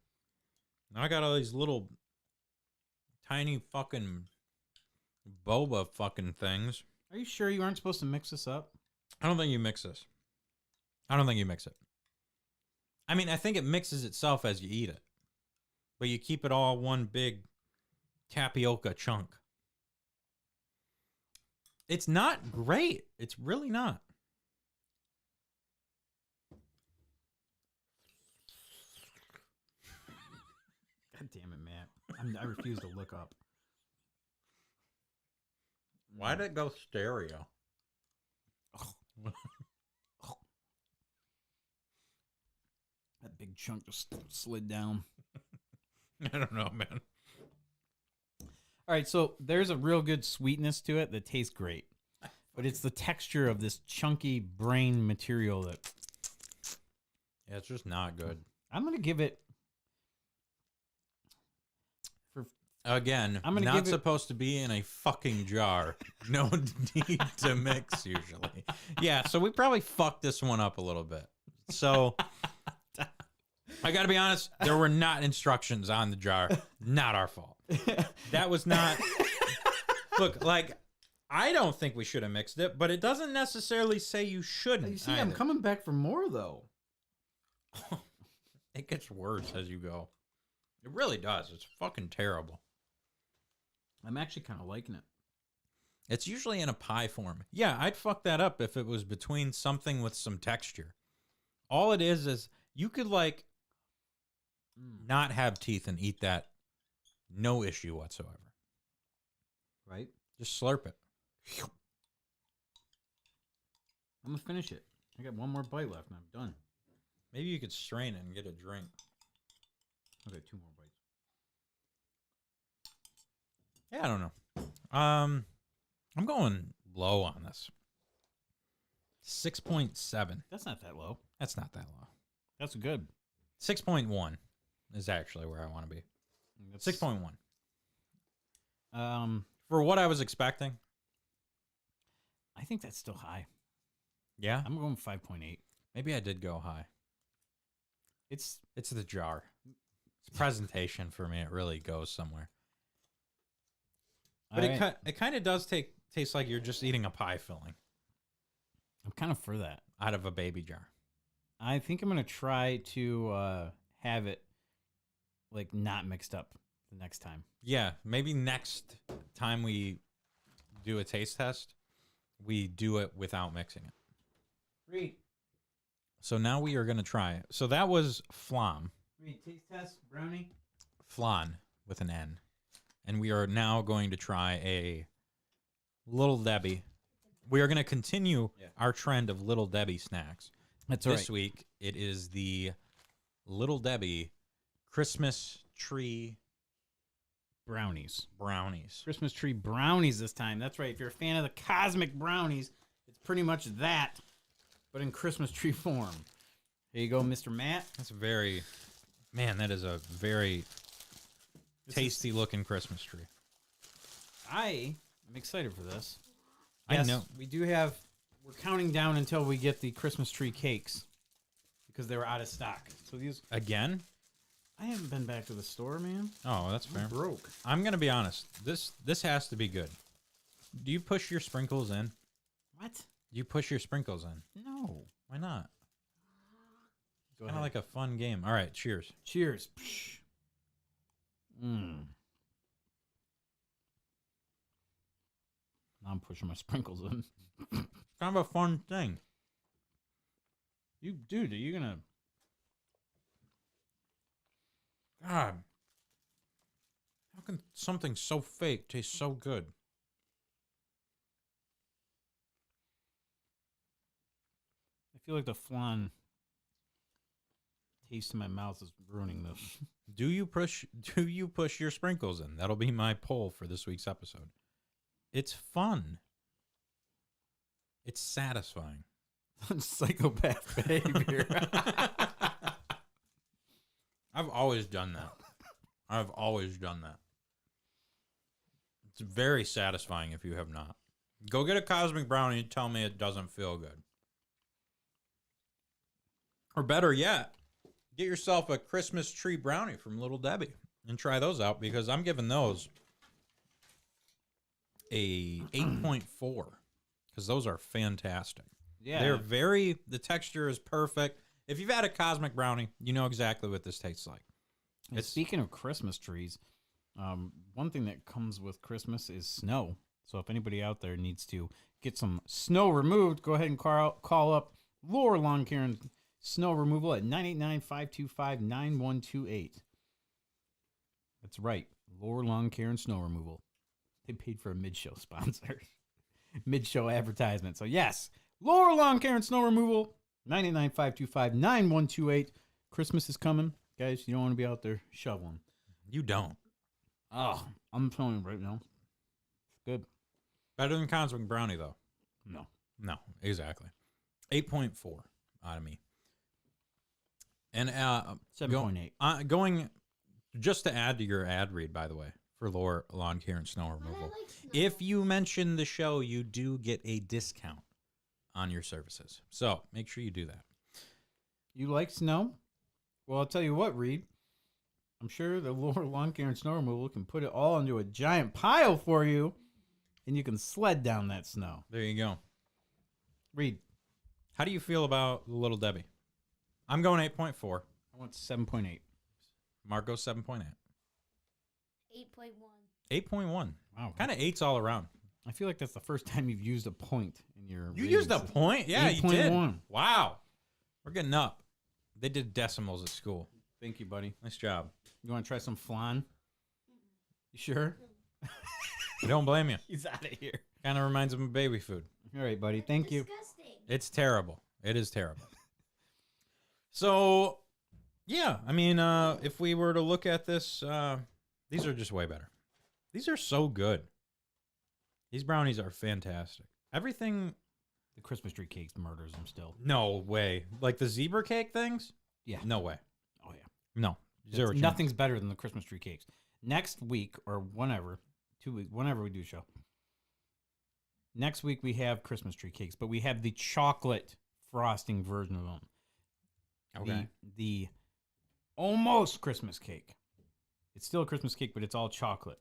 Now I got all these little tiny fucking boba fucking things. Are you sure you aren't supposed to mix this up? I don't think you mix this. I don't think you mix it. I mean, I think it mixes itself as you eat it. But you keep it all one big tapioca chunk. It's not great. It's really not. God damn it, Matt. I refuse to look up. Why did it go stereo? That big chunk just slid down. I don't know, man. All right, so there's a real good sweetness to it that tastes great. But it's the texture of this chunky brain material that... Yeah, it's just not good. I'm going to give it... Again, I'm gonna not give it- supposed to be in a fucking jar. No need to mix, usually. Yeah, so we probably fucked this one up a little bit. So... I got to be honest, there were not instructions on the jar. Not our fault. That was not... Look, like, I don't think we should have mixed it, but it doesn't necessarily say you shouldn't. You see, I'm either. coming back for more, though. It gets worse as you go. It really does. It's fucking terrible. I'm actually kind of liking it. It's usually in a pie form. Yeah, I'd fuck that up if it was between something with some texture. All it is you could, like... not have teeth and eat that, no issue whatsoever. Right? Just slurp it. I'm going to finish it. I got one more bite left and I'm done. Maybe you could strain it and get a drink. Okay, 2 more bites. Yeah, I don't know. I'm going low on this. 6.7. That's not that low. That's not that low. That's good. 6.1 is actually where I want to be. 6.1. For what I was expecting. I think that's still high. Yeah? I'm going 5.8. Maybe I did go high. It's It's the jar. It's presentation for me. It really goes somewhere. But it kind of does taste like you're just eating a pie filling I'm kind of for that. out of a baby jar. I think I'm going to try to have it like not mixed up the next time. Yeah, maybe next time we do a taste test, we do it without mixing it. Reed. So now we are going to try it. So that was flan. Reed, taste test, brownie. Flan with an N. And we are now going to try a Little Debbie. We are going to continue our trend of Little Debbie snacks. That's This week, it is the Little Debbie Christmas tree brownies. brownies. Christmas tree brownies this time. That's right. If you're a fan of the cosmic brownies, it's pretty much that, but in Christmas tree form. Here you go, Mr. Matt. That's very, man, that is a very tasty looking Christmas tree. I am excited for this. I Yes, know. we do have we're counting down until we get the Christmas tree cakes because they were out of stock. So these, Again? I haven't been back to the store, man. Oh, that's fair. I'm broke. I'm gonna be honest. This has to be good. Do you push your sprinkles in? What? Do you push your sprinkles in? No. Why not? Go Kind of like a fun game. All right, cheers. Cheers. Now I'm pushing my sprinkles in. Kind of a fun thing. Dude, are you gonna? God, how can something so fake taste so good? I feel like the flan taste in my mouth is ruining this. Do you push your sprinkles in? That'll be my poll for this week's episode. It's fun. It's satisfying. Psychopath behavior. I've always done that. I've always done that. It's very satisfying if you have not. Go get a cosmic brownie and tell me it doesn't feel good. Or better yet, get yourself a Christmas tree brownie from Little Debbie and try those out because I'm giving those a 8.4 because those are fantastic. Yeah. They're the texture is perfect. If you've had a cosmic brownie, you know exactly what this tastes like. And speaking of Christmas trees, one thing that comes with Christmas is snow. So if anybody out there needs to get some snow removed, go ahead and call up Lower Lawn Care and Snow Removal at 989-525-9128. That's right. Lower Lawn Care and Snow Removal. They paid for a mid-show sponsor. Mid-show advertisement. So yes, Lower Lawn Care and Snow Removal, 989-525-9128. Christmas is coming. Guys, you don't want to be out there shoveling. You don't. Oh, I'm telling you right now. It's good. Better than cosmic brownie, though. No. No, exactly. 8.4 out of me. And 7.8. Going just to add to your ad read, by the way, for Lower Lawn Care and Snow Removal. If you mention the show, you do get a discount on your services. So make sure you do that. You like snow? Well, I'll tell you what, Reed. I'm sure the Lower Lawn Care and Snow Removal can put it all into a giant pile for you, and you can sled down that snow. There you go. Reed. How do you feel about Little Debbie? I'm going 8.4. I want 7.8. Marco 7.8. 8.1. 8.1. Wow. Kind of 8s all around. I feel like that's the first time you've used a point in your You used a ratings. point? Yeah, you did. 8.1. Wow. We're getting up. They did decimals at school. Thank you, buddy. Nice job. You want to try some flan? You sure? I don't blame you. He's out of here. Kind of reminds him of baby food. All right, buddy. Thank you. Disgusting. It's terrible. It is terrible. So, yeah, I mean, if we were to look at this, these are just way better. These are so good. These brownies are fantastic. Everything. The Christmas tree cakes murders them still. No way. Like the zebra cake things? Yeah. No way. Oh, yeah. No. Zero chance. Nothing's better than the Christmas tree cakes. Next week or whenever, 2 weeks, whenever we do show. Next week we have Christmas tree cakes, but we have the chocolate frosting version of them. Okay. The almost Christmas cake. It's still a Christmas cake, but it's all chocolate.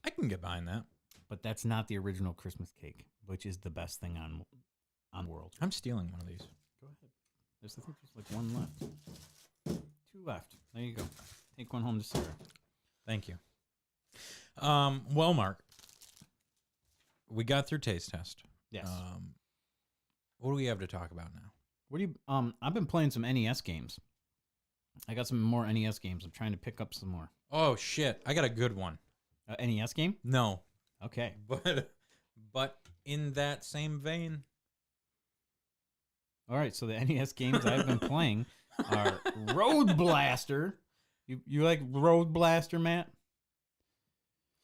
I can get behind that. But that's not the original Christmas cake, which is the best thing on the world. I'm stealing one of these. Go ahead. There's I think there's like one left. 2 left. There you go. Take one home to Sarah. Thank you. Well, Mark, we got through taste test. Yes. What do we have to talk about now? What do you I've been playing some NES games. I got some more NES games. I'm trying to pick up some more. Oh shit! I got a good one. NES game? No, Okay. but in that same vein, All right, so the NES games I've been playing are Road Blaster. You like Road Blaster, Matt?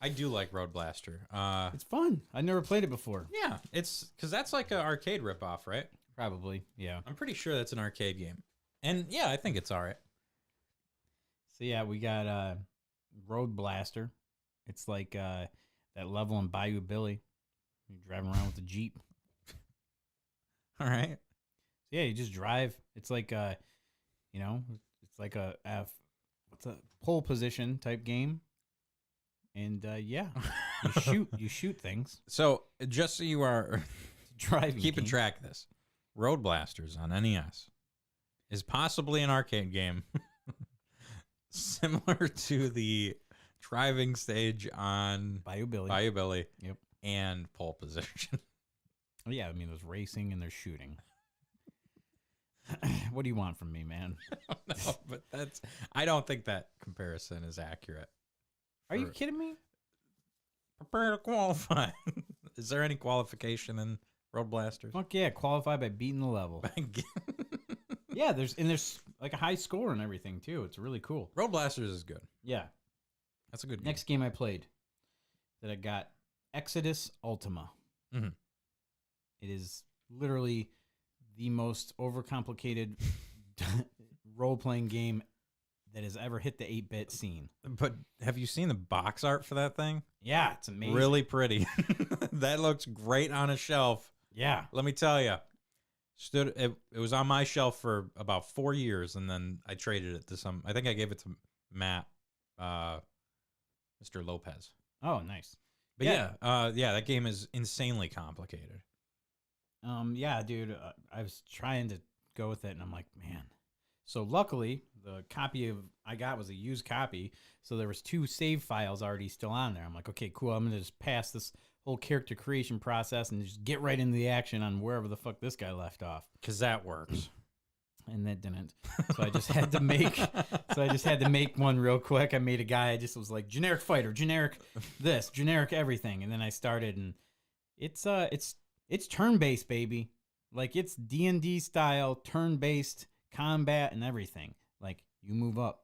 I do like Road Blaster. It's fun. I never played it before. Yeah, it's because that's like an arcade ripoff, right? Probably, yeah. I'm pretty sure that's an arcade game, and yeah, I think it's all right. So yeah, we got Road Blaster. It's like that level in Bayou Billy. You're driving around with a Jeep. All right. Yeah, you just drive. It's like it's like a what's a pole position type game. And yeah, you shoot things. So just so you are It's a driving keeping game. track of this, Road Blasters on NES is possibly an arcade game similar to the driving stage on Bayou Billy. Bayou Billy Yep. and Pole Position. Oh, yeah, I mean there's racing and there's shooting. What do you want from me, man? No, but I don't think that comparison is accurate. Are you For- kidding me? Prepare to qualify. Is there any qualification in Road Blasters? Fuck yeah, qualify by beating the level. Yeah, there's like a high score and everything too. It's really cool. Road Blasters is good. Yeah. That's a good game. Next game I played that I got Exodus Ultima. Mhm. It is literally the most overcomplicated role playing game that has ever hit the 8-bit scene. But have you seen the box art for that thing? Yeah, it's amazing. Really pretty. That looks great on a shelf. Yeah. Let me tell you. It was on my shelf for about 4 years, and then I traded it to some. I think I gave it to Matt, Mr. Lopez. Oh, nice. But yeah, that game is insanely complicated. Yeah, dude, I was trying to go with it, and I'm like, man. So luckily, the copy I got was a used copy, so there was 2 save files already still on there. I'm like, okay, cool. I'm gonna just pass this whole character creation process and just get right into the action on wherever the fuck this guy left off. Because that works. And that didn't. So I just had to make one real quick. I made a guy. I just was like generic fighter, generic this, generic everything, and then I started, and it's turn-based, baby. Like it's D&D style turn-based combat and everything. Like you move up,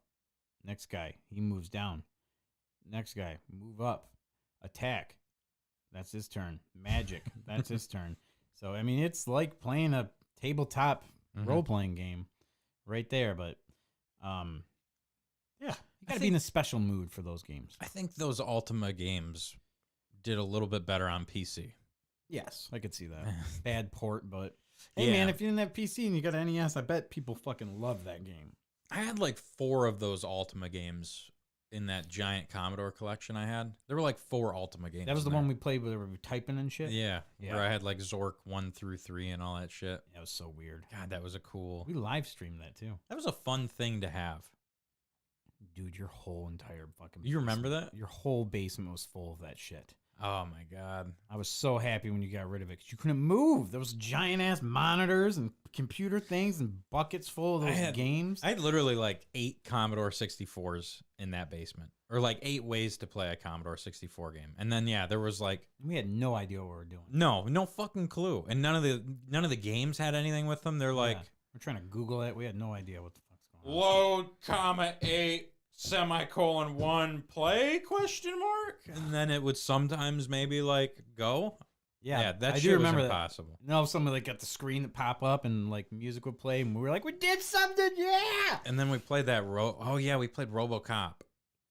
next guy he moves down, next guy move up, attack. That's his turn. Magic. That's his turn. So I mean, it's like playing a tabletop role-playing game right there. But yeah, you gotta be in a special mood for those games. I think those Ultima games did a little bit better on PC. Yes, I could see that. Bad port, but hey, Yeah. man, if you didn't have PC and you got an NES, I bet people fucking love that game. I had like 4 of those Ultima games in that giant Commodore collection I had. There were like 4 Ultima games. That was the in there. one we played where we were typing and shit. Yeah, Yeah. where I had like Zork 1 through 3 and all that shit. That was so weird. God, that was a cool. We live streamed that too. That was a fun thing to have. Dude, your whole entire fucking You remember basement- that? Your whole basement was full of that shit. Oh my god. I was so happy when you got rid of it because you couldn't move. There was giant ass monitors and computer things and buckets full of those games. I had literally like 8 Commodore 64s in that basement, or like 8 ways to play a Commodore 64 game. And then yeah, there was like We had no idea what we were doing. no fucking clue. And none of the games had anything with them. They're like Yeah. We're trying to Google it. We had no idea what the fuck's going on. load comma 8 semicolon 1 play question mark, and then it would sometimes maybe like go. Yeah, that I shit do remember was that. impossible. No, somebody like got the screen that pop up and like music would play, and we were like, "We did something, yeah!" And then we played that we played RoboCop.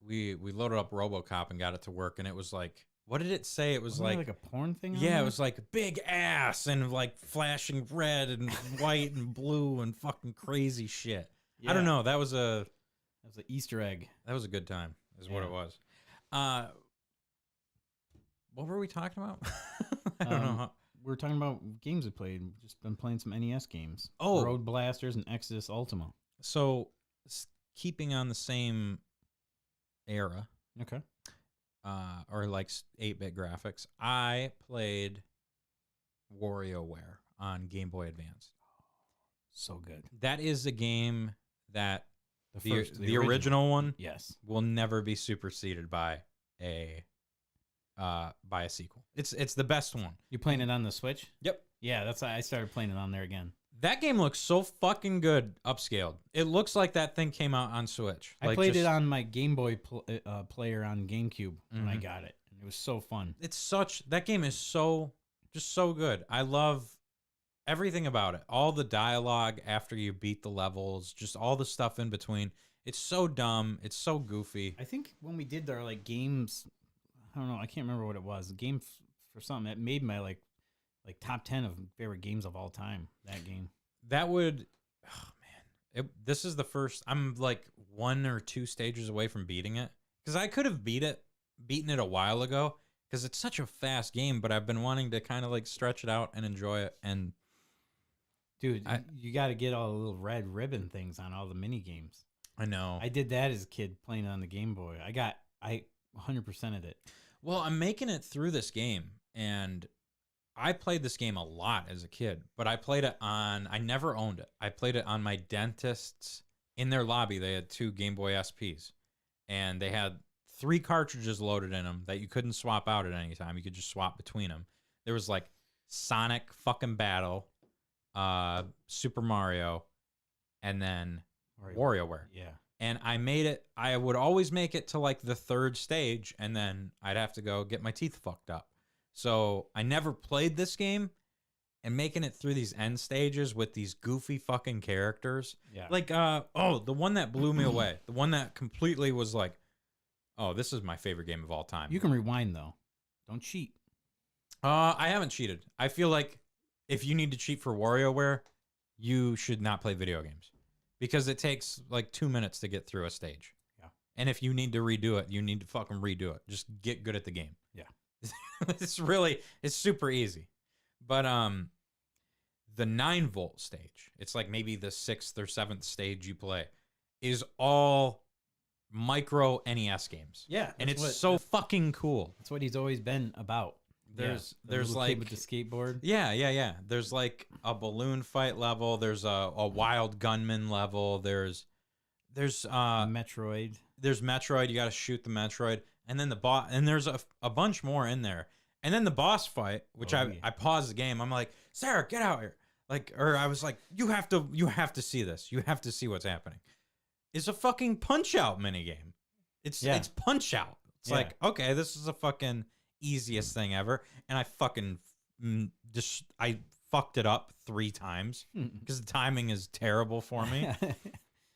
We loaded up RoboCop and got it to work, and it was like, what did it say? It was Wasn't there, like like a porn thing. on yeah, there? it was like big ass and like flashing red and white and blue and fucking crazy shit. I don't Yeah. know. That was a That was an Easter egg. good time. Is what Yeah. it was. What were we talking about? I don't know. How, We were talking about games we played. We've just been playing some NES games. Oh. Road Blasters and Exodus Ultima. so keeping on the same era, Okay. or like 8-bit graphics, I played WarioWare on Game Boy Advance. So good. That is a game that the original. original one Yes. will never be superseded by a sequel. It's the best one. You playing it on the Switch? Yep. Yeah, that's why I started playing it on there again. That game looks so fucking good upscaled. It looks like that thing came out on Switch. I Like, played just- it on my Game Boy player on GameCube when I Mhm. got it. It was so fun. That game is so good. I love everything about it. All the dialogue after you beat the levels, just all the stuff in between. It's so dumb. It's so goofy. I think when we did our like games, I don't know, I can't remember what it was. A game for something that made my like like top 10 of favorite games of all time. That game. That would, oh man, this is the first. I'm like 1 or 2 stages away from beating it because I could have beaten it a while ago because it's such a fast game. But I've been wanting to kind of like stretch it out and enjoy it. And Dude, you got to get all the little red ribbon things on all the mini games. I know. I did that as a kid playing on the Game Boy. I 100%ed it. Well, I'm making it through this game, and I played this game a lot as a kid, but I played it on, I never owned it. I played it on my dentist's, in their lobby, they had 2 Game Boy SPs, and they had 3 cartridges loaded in them that you couldn't swap out at any time. You could just swap between them. There was like Sonic fucking Battle, Super Mario, and then WarioWare. Yeah. And I made it, I would always make it to like the 3rd stage, and then I'd have to go get my teeth fucked up. So I never played this game, and making it through these end stages with these goofy fucking characters. Yeah. Like, the one that blew me away, the one that completely was like, oh, this is my favorite game of all time. You can rewind, though. Don't cheat. I haven't cheated. I feel like if you need to cheat for WarioWare, you should not play video games. Because it takes like 2 minutes to get through a stage. Yeah. And if you need to redo it, you need to fucking redo it. Just get good at the game. Yeah. It's super easy. But the 9-volt stage, it's like maybe the 6th or 7th stage you play, is all micro NES games. Yeah. And it's so fucking cool. That's what he's always been about. There's little like kid with the skateboard. Yeah. There's like a balloon fight level. There's a wild gunman level. There's Metroid. There's Metroid. You got to shoot the Metroid, and then the boss. And there's a bunch more in there. And then the boss fight, which I paused the game. I'm like, Sarah, get out here. Or I was like, you have to see this. You have to see what's happening. It's a fucking Punch Out minigame. It's Punch Out. It's like, okay, this is a fucking easiest thing ever, and I fucking I fucked it up 3 times because the timing is terrible for me.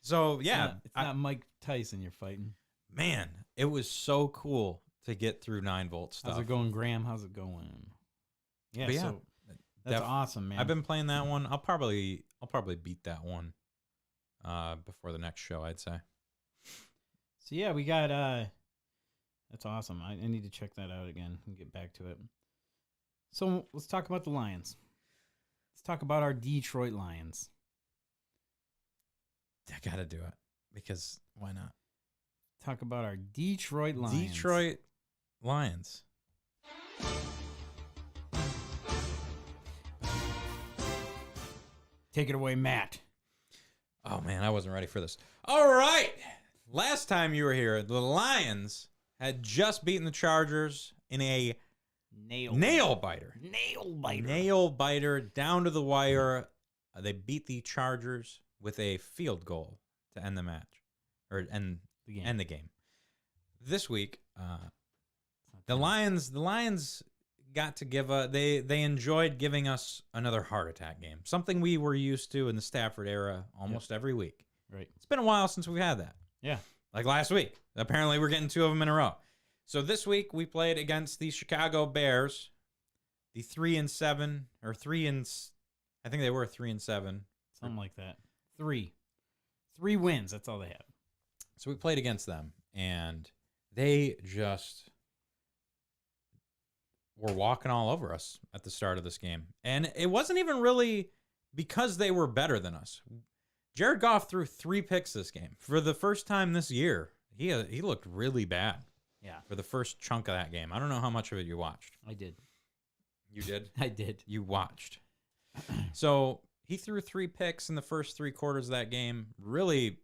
So yeah, it's not Mike Tyson you're fighting. Man, it was so cool to get through 9-volt stuff. How's it going, Graham? How's it going? Yeah, But yeah, so that's awesome, man. I've been playing that one. I'll probably beat that one before the next show, I'd say. So yeah, we got that's awesome. I need to check that out again and get back to it. So let's talk about the Lions. Let's talk about our Detroit Lions. I gotta do it because why not? Talk about our Detroit Lions. Detroit Lions. Take it away, Matt. Oh man, I wasn't ready for this. All right. Last time you were here, the Lions had just beaten the Chargers in a nail biter. Nail biter down to the wire. They beat the Chargers with a field goal to end the match or end the game. This week, the Lions got to give they enjoyed giving us another heart attack game. Something we were used to in the Stafford era almost every week. Right. It's been a while since we've had that. Yeah. Like last week. Apparently we're getting 2 of them in a row. So this week we played against the Chicago Bears, the 3-7 or I think they were 3-7. Something like that. 3 wins. That's all they have. So we played against them, and they just were walking all over us at the start of this game. And it wasn't even really because they were better than us. Jared Goff threw 3 picks this game. For the first time this year, he looked really bad. Yeah. For the first chunk of that game. I don't know how much of it you watched. I did. You did? I did. You watched. So he threw 3 picks in the first 3 quarters of that game. Really,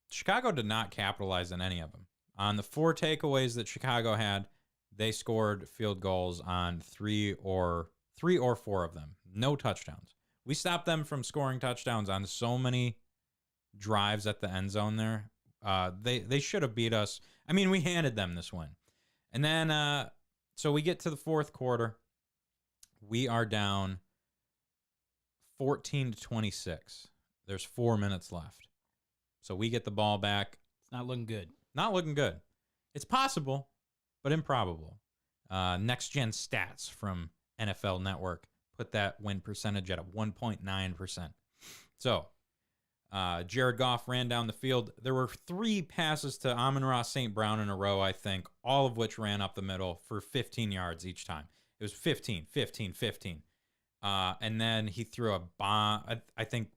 Chicago did not capitalize on any of them. On the 4 takeaways that Chicago had, they scored field goals on 3 or 4 of them. No touchdowns. We stopped them from scoring touchdowns on so many drives at the end zone there. They should have beat us. I mean, we handed them this win. And then, so we get to the 4th quarter. We are down 14-26. There's 4 minutes left. So we get the ball back. It's not looking good. Not looking good. It's possible, but improbable. Next Gen Stats from NFL Network put that win percentage at a 1.9%. So, Jared Goff ran down the field. There were 3 passes to Amon-Ra St. Brown in a row, I think, all of which ran up the middle for 15 yards each time. It was 15, 15, 15. And then he threw a bomb. I think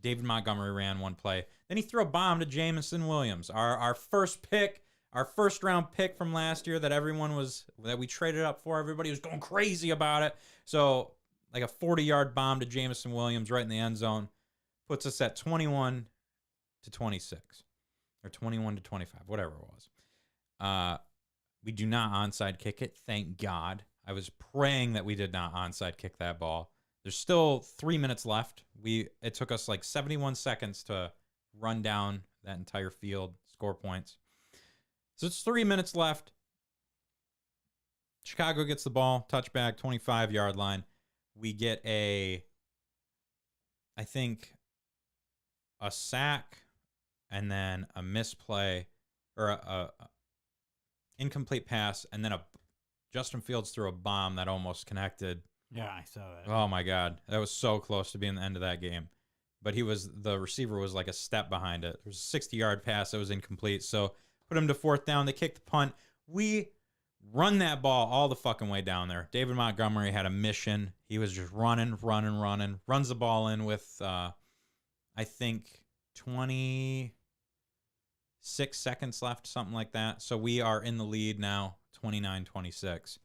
David Montgomery ran one play. Then he threw a bomb to Jameson Williams, our first pick, our first round pick from last year that we traded up for. Everybody was going crazy about it. So like a 40-yard bomb to Jameson Williams right in the end zone puts us at 21-26 or 21-25, whatever it was. We do not onside kick it. Thank God. I was praying that we did not onside kick that ball. There's still 3 minutes left. It took us like 71 seconds to run down that entire field, score points. So it's 3 minutes left. Chicago gets the ball, touchback, 25-yard line. We get I think, a sack and then a misplay or a incomplete pass, and then Justin Fields threw a bomb that almost connected. Yeah, I saw that. Oh my God, that was so close to being the end of that game. But the receiver was like a step behind it. There was a 60-yard pass that was incomplete, so put him to 4th down. They kicked the punt. We run that ball all the fucking way down there. David Montgomery had a mission. He was just running, runs the ball in with, I think, 26 seconds left, something like that. So we are in the lead now, 29-26.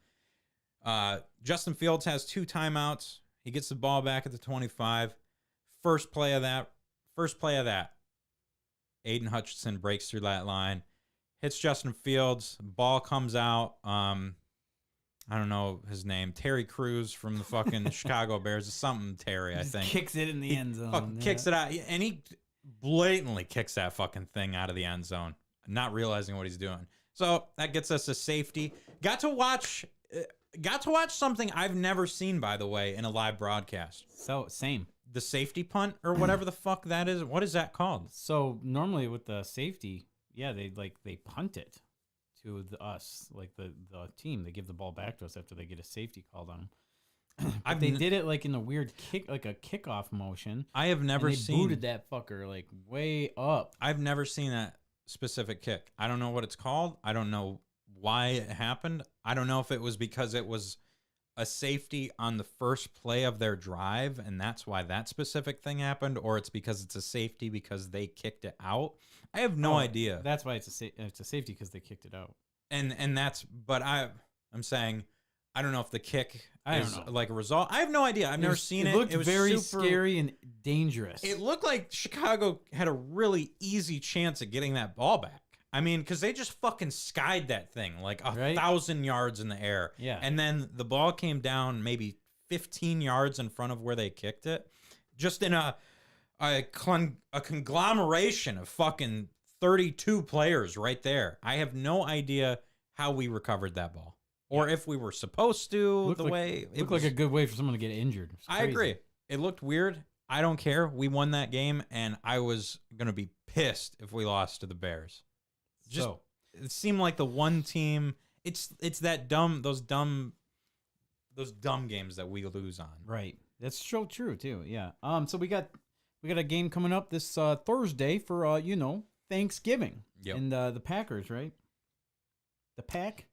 Justin Fields has 2 timeouts. He gets the ball back at the 25. First play of that, Aiden Hutchinson breaks through that line, hits Justin Fields. Ball comes out. I don't know his name. Terry Crews from the fucking Chicago Bears. It's something Terry, I think. Kicks it in the end zone. Kicks it out. And he blatantly kicks that fucking thing out of the end zone, not realizing what he's doing. So that gets us a safety. Got to watch something I've never seen, by the way, in a live broadcast. So, same. The safety punt or whatever the fuck that is. What is that called? So normally with the safety, yeah, they punt it to us, like the team. They give the ball back to us after they get a safety called on them. They did it like in a weird like a kickoff motion. I have never seen. Booted that fucker like way up. I've never seen that specific kick. I don't know what it's called. I don't know why it happened. I don't know if it was because it was a safety on the first play of their drive, and that's why that specific thing happened, or it's because it's a safety because they kicked it out. I have no idea. That's why it's a safety because they kicked it out. And that's, but I'm saying, I don't know if the kick is don't know. like a result. I have no idea. I've never seen it. It looked very super scary and dangerous. It looked like Chicago had a really easy chance at getting that ball back. I mean, because they just fucking skied that thing like 1,000 yards in the air. Yeah. And then the ball came down maybe 15 yards in front of where they kicked it. Just in a conglomeration of fucking 32 players right there. I have no idea how we recovered that ball. Or if we were supposed to, It looked like a good way for someone to get injured. I agree. It looked weird. I don't care. We won that game, and I was going to be pissed if we lost to the Bears. It seemed like the one team. It's that those dumb games that we lose on. Right. That's so true too. Yeah. So we got a game coming up this Thursday for Thanksgiving. Yep. And the Packers, right? The Pack.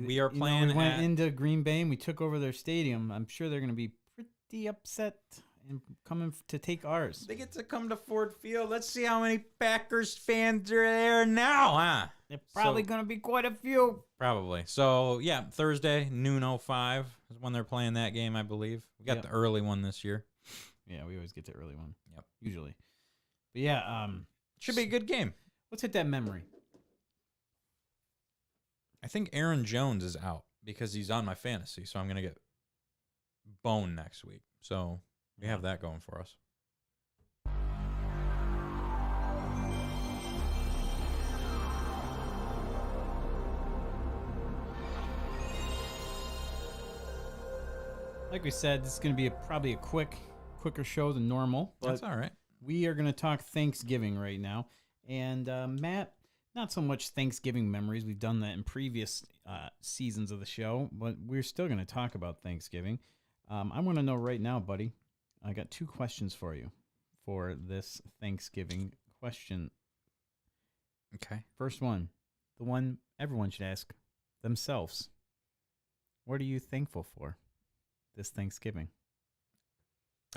We are playing. We went into Green Bay and we took over their stadium. I'm sure they're going to be pretty upset and coming to take ours. They get to come to Ford Field. Let's see how many Packers fans are there now, huh? They're probably going to be quite a few. Probably. So, yeah, Thursday, noon 05 is when they're playing that game, I believe. We got the early one this year. Yeah, we always get the early one. Yep. Usually. But yeah, should be a good game. Let's hit that memory. I think Aaron Jones is out because he's on my fantasy, so I'm going to get boned next week. So we have that going for us. Like we said, this is going to be probably a quicker show than normal. But that's all right. We are going to talk Thanksgiving right now. And Matt, not so much Thanksgiving memories. We've done that in previous seasons of the show, but we're still going to talk about Thanksgiving. I want to know right now, buddy. I got 2 questions for you for this Thanksgiving question. Okay. First one, the one everyone should ask themselves. What are you thankful for this Thanksgiving?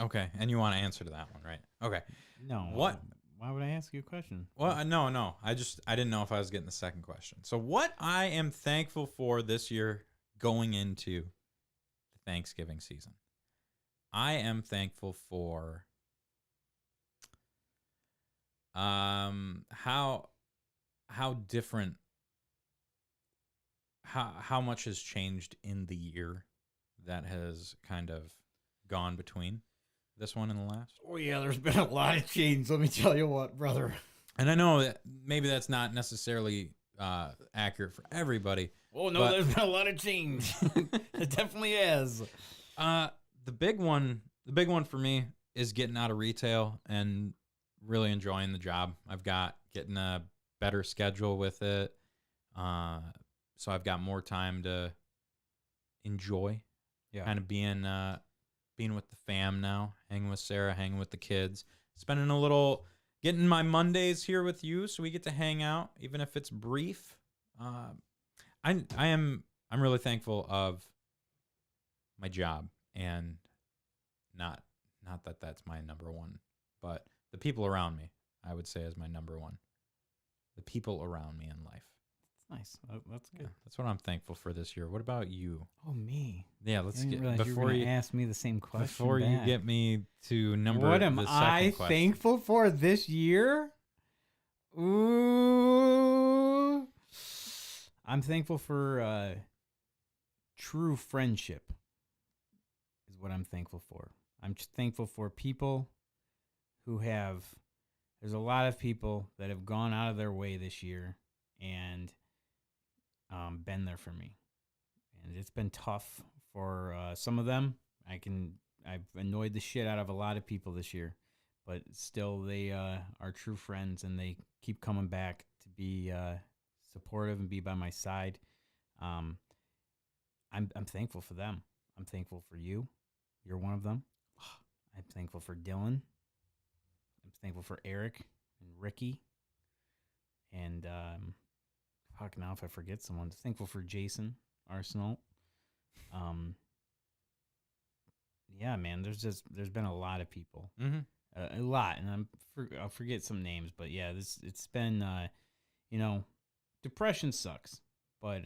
Okay. And you want to answer to that one, right? Okay. No. What? Why would I ask you a question? Well, no. I didn't know if I was getting the second question. So what I am thankful for this year going into the Thanksgiving season. I am thankful for how different how much has changed in the year that has kind of gone between this one and the last. Oh, yeah, there's been a lot of change. Let me tell you what, brother. And I know that maybe that's not necessarily accurate for everybody. Oh, no, but there's been a lot of change. It definitely is. the big one for me is getting out of retail and really enjoying the job. I've got getting a better schedule with it. So I've got more time to enjoy. Yeah. Kind of being with the fam now, hanging with Sarah, hanging with the kids, getting my Mondays here with you, so we get to hang out, even if it's brief. I'm really thankful of my job, and not that that's my number one, but the people around me, I would say, is my number one. The people around me in life. Nice. That's good. Yeah, that's what I'm thankful for this year. What about you? Oh, me. Yeah, let's I didn't get realize you were before gonna you ask me the same question. before you back. get me to number. What am the second I question. thankful for this year? Ooh, I'm thankful for true friendship. Is what I'm thankful for. I'm just thankful for people who have. There's a lot of people that have gone out of their way this year and been there for me, and it's been tough for some of them. I've annoyed the shit out of a lot of people this year, but still they are true friends, and they keep coming back to be supportive and be by my side. I'm thankful for them. I'm thankful for you. You're one of them. I'm thankful for Dylan. I'm thankful for Eric and Ricky. And fuck, now if I forget someone, thankful for Jason Arsenal. Yeah, man, there's been a lot of people. Mm-hmm. A lot, and I'll forget some names, but yeah, it's been depression sucks, but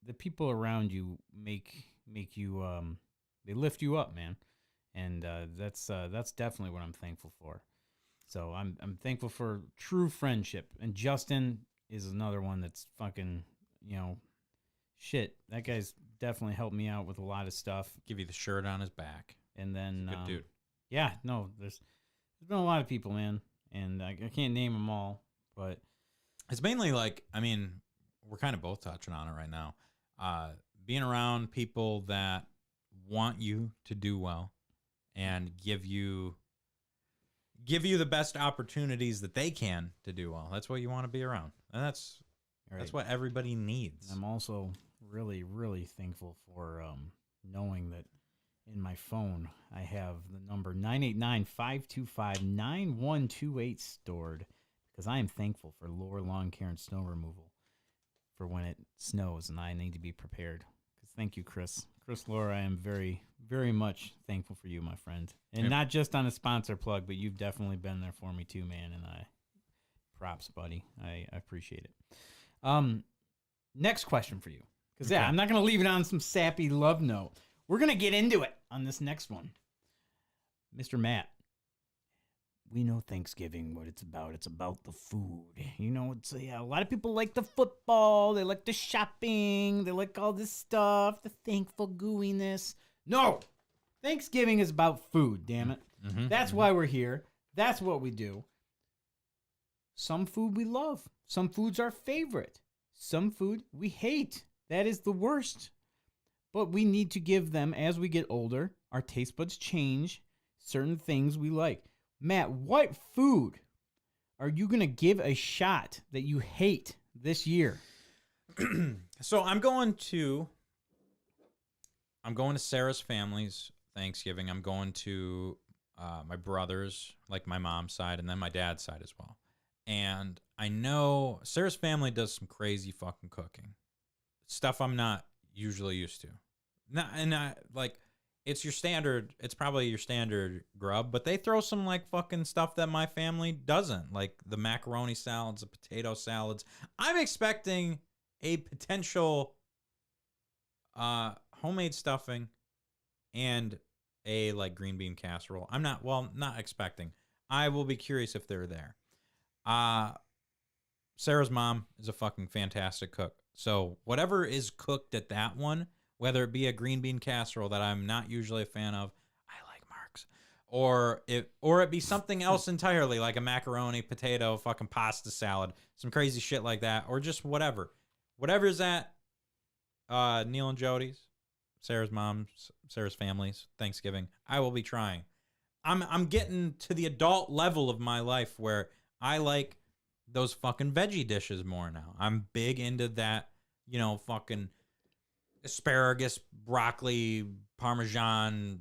the people around you make you they lift you up, man, and that's definitely what I'm thankful for. So I'm thankful for true friendship, and Justin is another one that's fucking shit. That guy's definitely helped me out with a lot of stuff. Give you the shirt on his back. And then Good dude. yeah, no, there's been a lot of people, man, and I can't name them all, but It's mainly like, I mean, we're kind of both touching on it right now. Being around people that want you to do well and give you the best opportunities that they can to do well. That's what you want to be around. And that's what everybody needs. I'm also really, really thankful for knowing that in my phone I have the number 989-525-9128 stored, because I am thankful for Lower Lawn Care and Snow Removal for when it snows and I need to be prepared. Thank you, Chris. Chris Laura, I am very, very much thankful for you, my friend. And Yep. not just on a sponsor plug, but you've definitely been there for me too, man. And props, buddy. I appreciate it. Next question for you. Because, Okay. I'm not going to leave it on some sappy love note. We're going to get into it on this next one. Mr. Matt, we know Thanksgiving, what it's about. It's about the food. It's a lot of people like the football. They like the shopping. They like all this stuff, the thankful gooiness. No, Thanksgiving is about food, damn it. Mm-hmm. That's why we're here. That's what we do. Some food we love. Some food's our favorite. Some food we hate. That is the worst. But we need to give them, as we get older, our taste buds change. Certain things we like. Matt, what food are you going to give a shot that you hate this year? So I'm going to I'm going to Sarah's family's Thanksgiving. I'm going to my brother's, like my mom's side, and then my dad's side as well. And I know Sarah's family does some crazy fucking cooking. Stuff I'm not usually used to. It's your standard, it's probably your standard grub, but they throw some like fucking stuff that my family doesn't, like the macaroni salads, the potato salads. I'm expecting a potential homemade stuffing and a like green bean casserole. I'm not expecting. I will be curious if they're there. Sarah's mom is a fucking fantastic cook. So whatever is cooked at that one, whether it be a green bean casserole that I'm not usually a fan of, I like Mark's, or it be something else entirely, like a macaroni, potato, fucking pasta salad, some crazy shit like that, or just whatever's at Neil and Jody's, Sarah's mom's, Sarah's family's Thanksgiving, I will be trying. I'm getting to the adult level of my life where I like those fucking veggie dishes more now. I'm big into that, fucking asparagus, broccoli, Parmesan,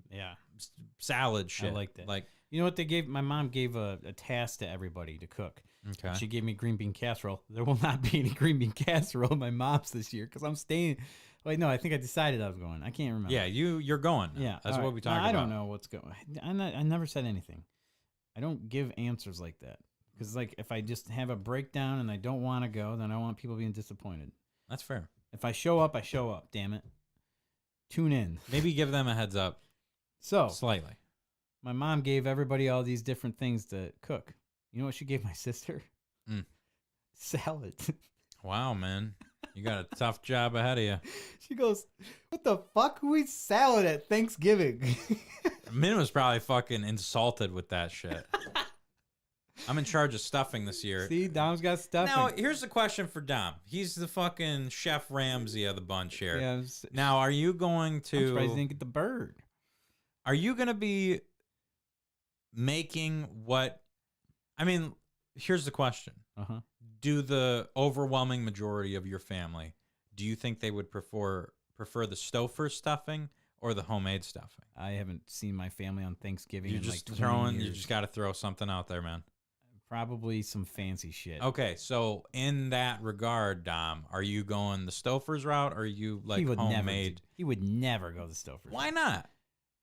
salad shit. I like that. Like, you know what they gave? My mom gave a task to everybody to cook. okay. She gave me green bean casserole. There will not be any green bean casserole in my mom's this year because I'm staying. Wait, no, I think I decided I was going. I can't remember. Yeah, you're going. Now. Yeah, That's all what right. we talked No, about. I don't know what's going. I never said anything. I don't give answers like that because, like, if I just have a breakdown and I don't want to go, then I want people being disappointed. That's fair. If I show up, I show up. Damn it. Tune in. Maybe give them a heads up. So Slightly. my mom gave everybody all these different things to cook. You know what she gave my sister? Mm. Salad. Wow, man. You got a tough job ahead of you. She goes, "What the fuck? Who eats salad at Thanksgiving?" Min was probably fucking insulted with that shit. I'm in charge of stuffing this year. See, Dom's got stuffing. Now, here's the question for Dom. He's the fucking Chef Ramsay of the bunch here. Yeah, Now, are you going I'm surprised he to... didn't get the bird. Are you going to be making what... I mean, here's the question. Uh-huh. Do the overwhelming majority of your family, do you think they would prefer the Stouffer stuffing or the homemade stuffing? I haven't seen my family on Thanksgiving You're in just like 20 years. you just got to throw something out there, man. Probably some fancy shit. Okay, so in that regard, Dom, are you going the Stouffer's route or are you like he would homemade? He would never go the Stouffer. Why not?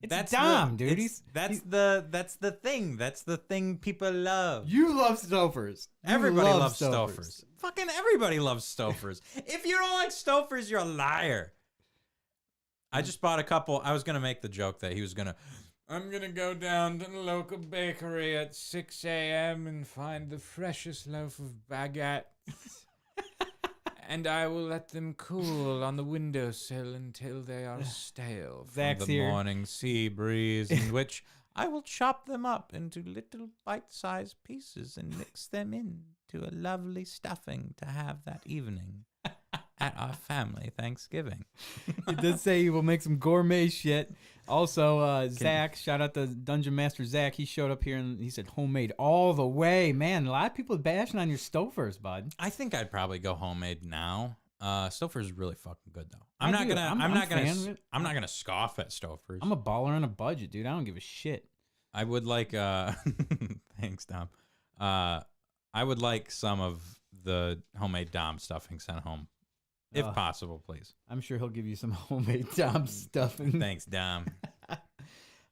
It's Dom, dude. That's the thing. That's the thing people love. You love Stouffer's. You Everybody love loves Stouffer's. Fucking everybody loves Stouffer's. If you don't like Stouffer's, you're a liar. I just bought a couple. I was going to make the joke that I'm going to go down to the local bakery at 6 a.m. and find the freshest loaf of baguette. And I will let them cool on the windowsill until they are stale from Zach's the here. morning sea breeze, in which I will chop them up into little bite-sized pieces and mix them into a lovely stuffing to have that evening at our family Thanksgiving. He did say he will make some gourmet shit. Also, Zach, shout out to Dungeon Master Zach. He showed up here and he said homemade all the way. Man, a lot of people bashing on your Stouffer's, bud. I think I'd probably go homemade now. Stouffer's really fucking good though. I'm I not do. gonna I'm a fan of it. I'm not gonna scoff at Stouffer's. I'm a baller on a budget, dude. I don't give a shit. I would like thanks, Dom. I would like some of the homemade Dom stuffing sent home. If possible, please. I'm sure he'll give you some homemade Dom stuffing. Thanks, Dom.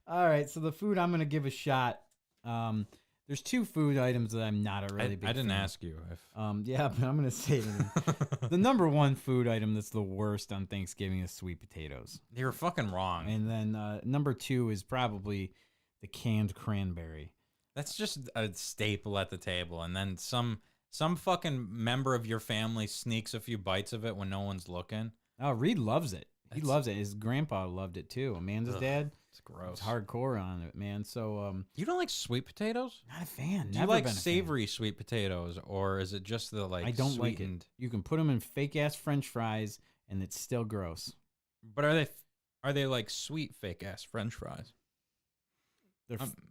All right, so the food I'm gonna give a shot. There's two food items that I'm not a really big I didn't fan. ask you if Yeah, but I'm gonna say it. The number one food item that's the worst on Thanksgiving is sweet potatoes, you were fucking wrong. and then number two is probably the canned cranberry. That's just a staple at the table, and then some fucking member of your family sneaks a few bites of it when no one's looking. Oh, Reed loves it. He loves it. His grandpa loved it too. Amanda's dad. It's gross. It's hardcore on it, man. So, You don't like sweet potatoes? not a fan. Do you Never like been a fan. savory sweet potatoes, or is it just the like? I don't like it. sweetened? You can put them in fake ass French fries, and it's still gross. But are they like sweet fake ass French fries?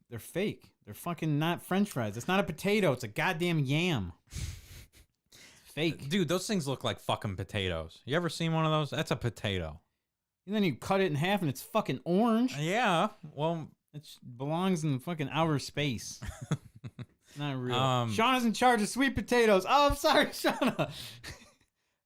They're fake. They're fucking not French fries. It's not a potato. It's a goddamn yam. It's fake. Dude, those things look like fucking potatoes. You ever seen one of those? That's a potato. And then you cut it in half and it's fucking orange. Yeah. Well, It belongs in fucking outer space. Not real. Shauna's in charge of sweet potatoes. Oh, I'm sorry, Shauna.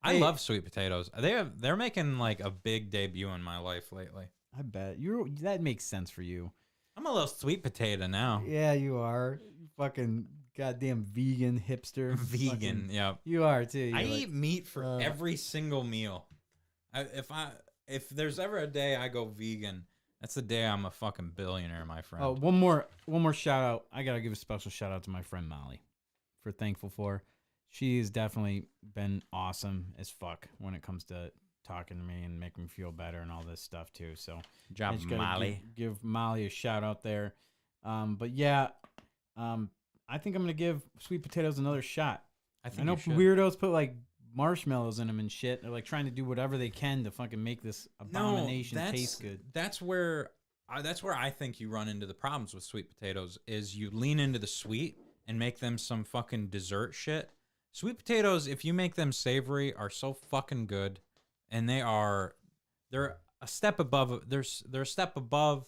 I Hey. love sweet potatoes. They're making like a big debut in my life lately. I bet that makes sense for you. I'm a little sweet potato now. Yeah, you are. You fucking goddamn vegan hipster. Vegan. Fucking- Yeah. you are too. I You're like- eat meat for every single meal. If there's ever a day I go vegan, that's the day I'm a fucking billionaire, my friend. Oh, one more shout out. I gotta give a special shout out to my friend Molly for Thankful For. She's definitely been awesome as fuck when it comes to talking to me and making me feel better and all this stuff too. So Good job, I just gotta Molly. give Molly a shout out there. But yeah, I think I'm gonna give sweet potatoes another shot. I think I know you should. weirdos put like marshmallows in them and shit. They're like trying to do whatever they can to fucking make this abomination taste good. That's where I think you run into the problems with sweet potatoes is you lean into the sweet and make them some fucking dessert shit. Sweet potatoes, if you make them savory, are so fucking good, and they're a step above. They're a step above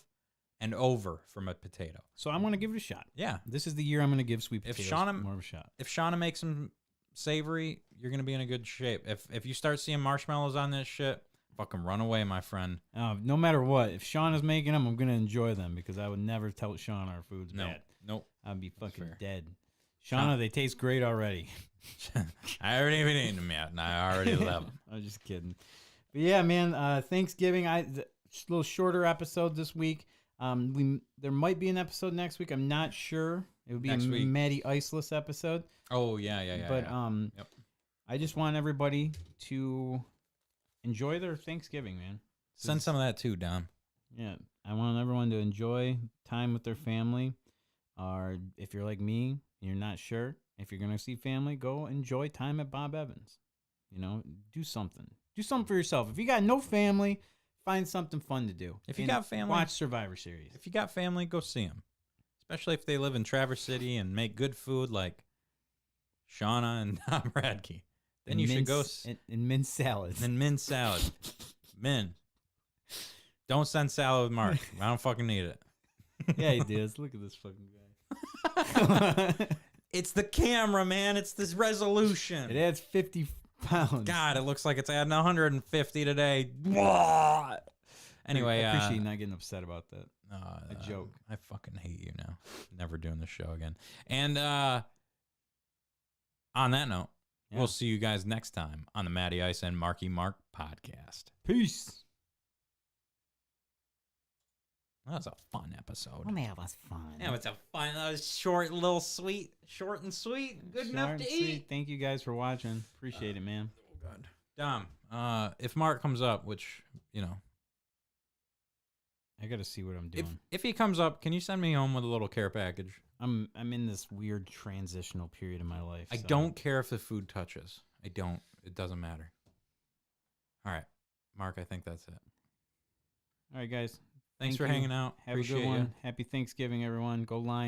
and over from a potato. So I'm gonna give it a shot. Yeah. This is the year I'm gonna give sweet If potatoes Shauna- more of a shot. If Shauna makes them savory, you're gonna be in a good shape. If you start seeing marshmallows on this shit, fucking run away, my friend. No matter what, if Shauna's making them, I'm gonna enjoy them because I would never tell Shauna our food's bad. Nope. I'd be fucking fair. dead. Shauna, they taste great already. I haven't even eaten them yet, and I already love them. I'm just kidding. But yeah, man, Thanksgiving. Little shorter episode this week. There might be an episode next week. I'm not sure. It would be Next a week. Maddie Iceless episode. Oh yeah. But Yep. I just want everybody to enjoy their Thanksgiving, man. Send some of that too, Dom. Yeah, I want everyone to enjoy time with their family. Or if you're like me, you're not sure if you're gonna see family, go enjoy time at Bob Evans. You know, do something. Do something for yourself. If you got no family, find something fun to do. If you And got family- watch Survivor Series. If you got family, go see them. Especially if they live in Traverse City and make good food like Shauna and Tom Radke. Then And you should go mince- and mince salads. and min salad. Min. Don't send salad with Mark. I don't fucking need it. Yeah, he does. Look at this fucking guy. It's the camera, man. It's this resolution. It adds 50 pounds. God, it looks like it's adding 150 today. Anyway, I appreciate you not getting upset about that. a joke. I fucking hate you now. Never doing the show again. And on that note, Yeah. we'll see you guys next time on the Matty Ice and Marky Mark podcast. Peace. That was a fun episode. Oh, man, it was fun. Yeah, it's a fun, short, little sweet, short and sweet. Good enough Short to and sweet. eat. Thank you guys for watching. Appreciate it, man. God. Dom, if Mark comes up, which, you know, I got to see what I'm if doing. he comes up, can you send me home with a little care package? I'm in this weird transitional period in my life. I so- don't care if the food touches. I don't. It doesn't matter. All right. Mark, I think that's it. All right, guys. Thanks Thank for you. hanging out. Have a Appreciate good one. you. Happy Thanksgiving, everyone. Go Lions.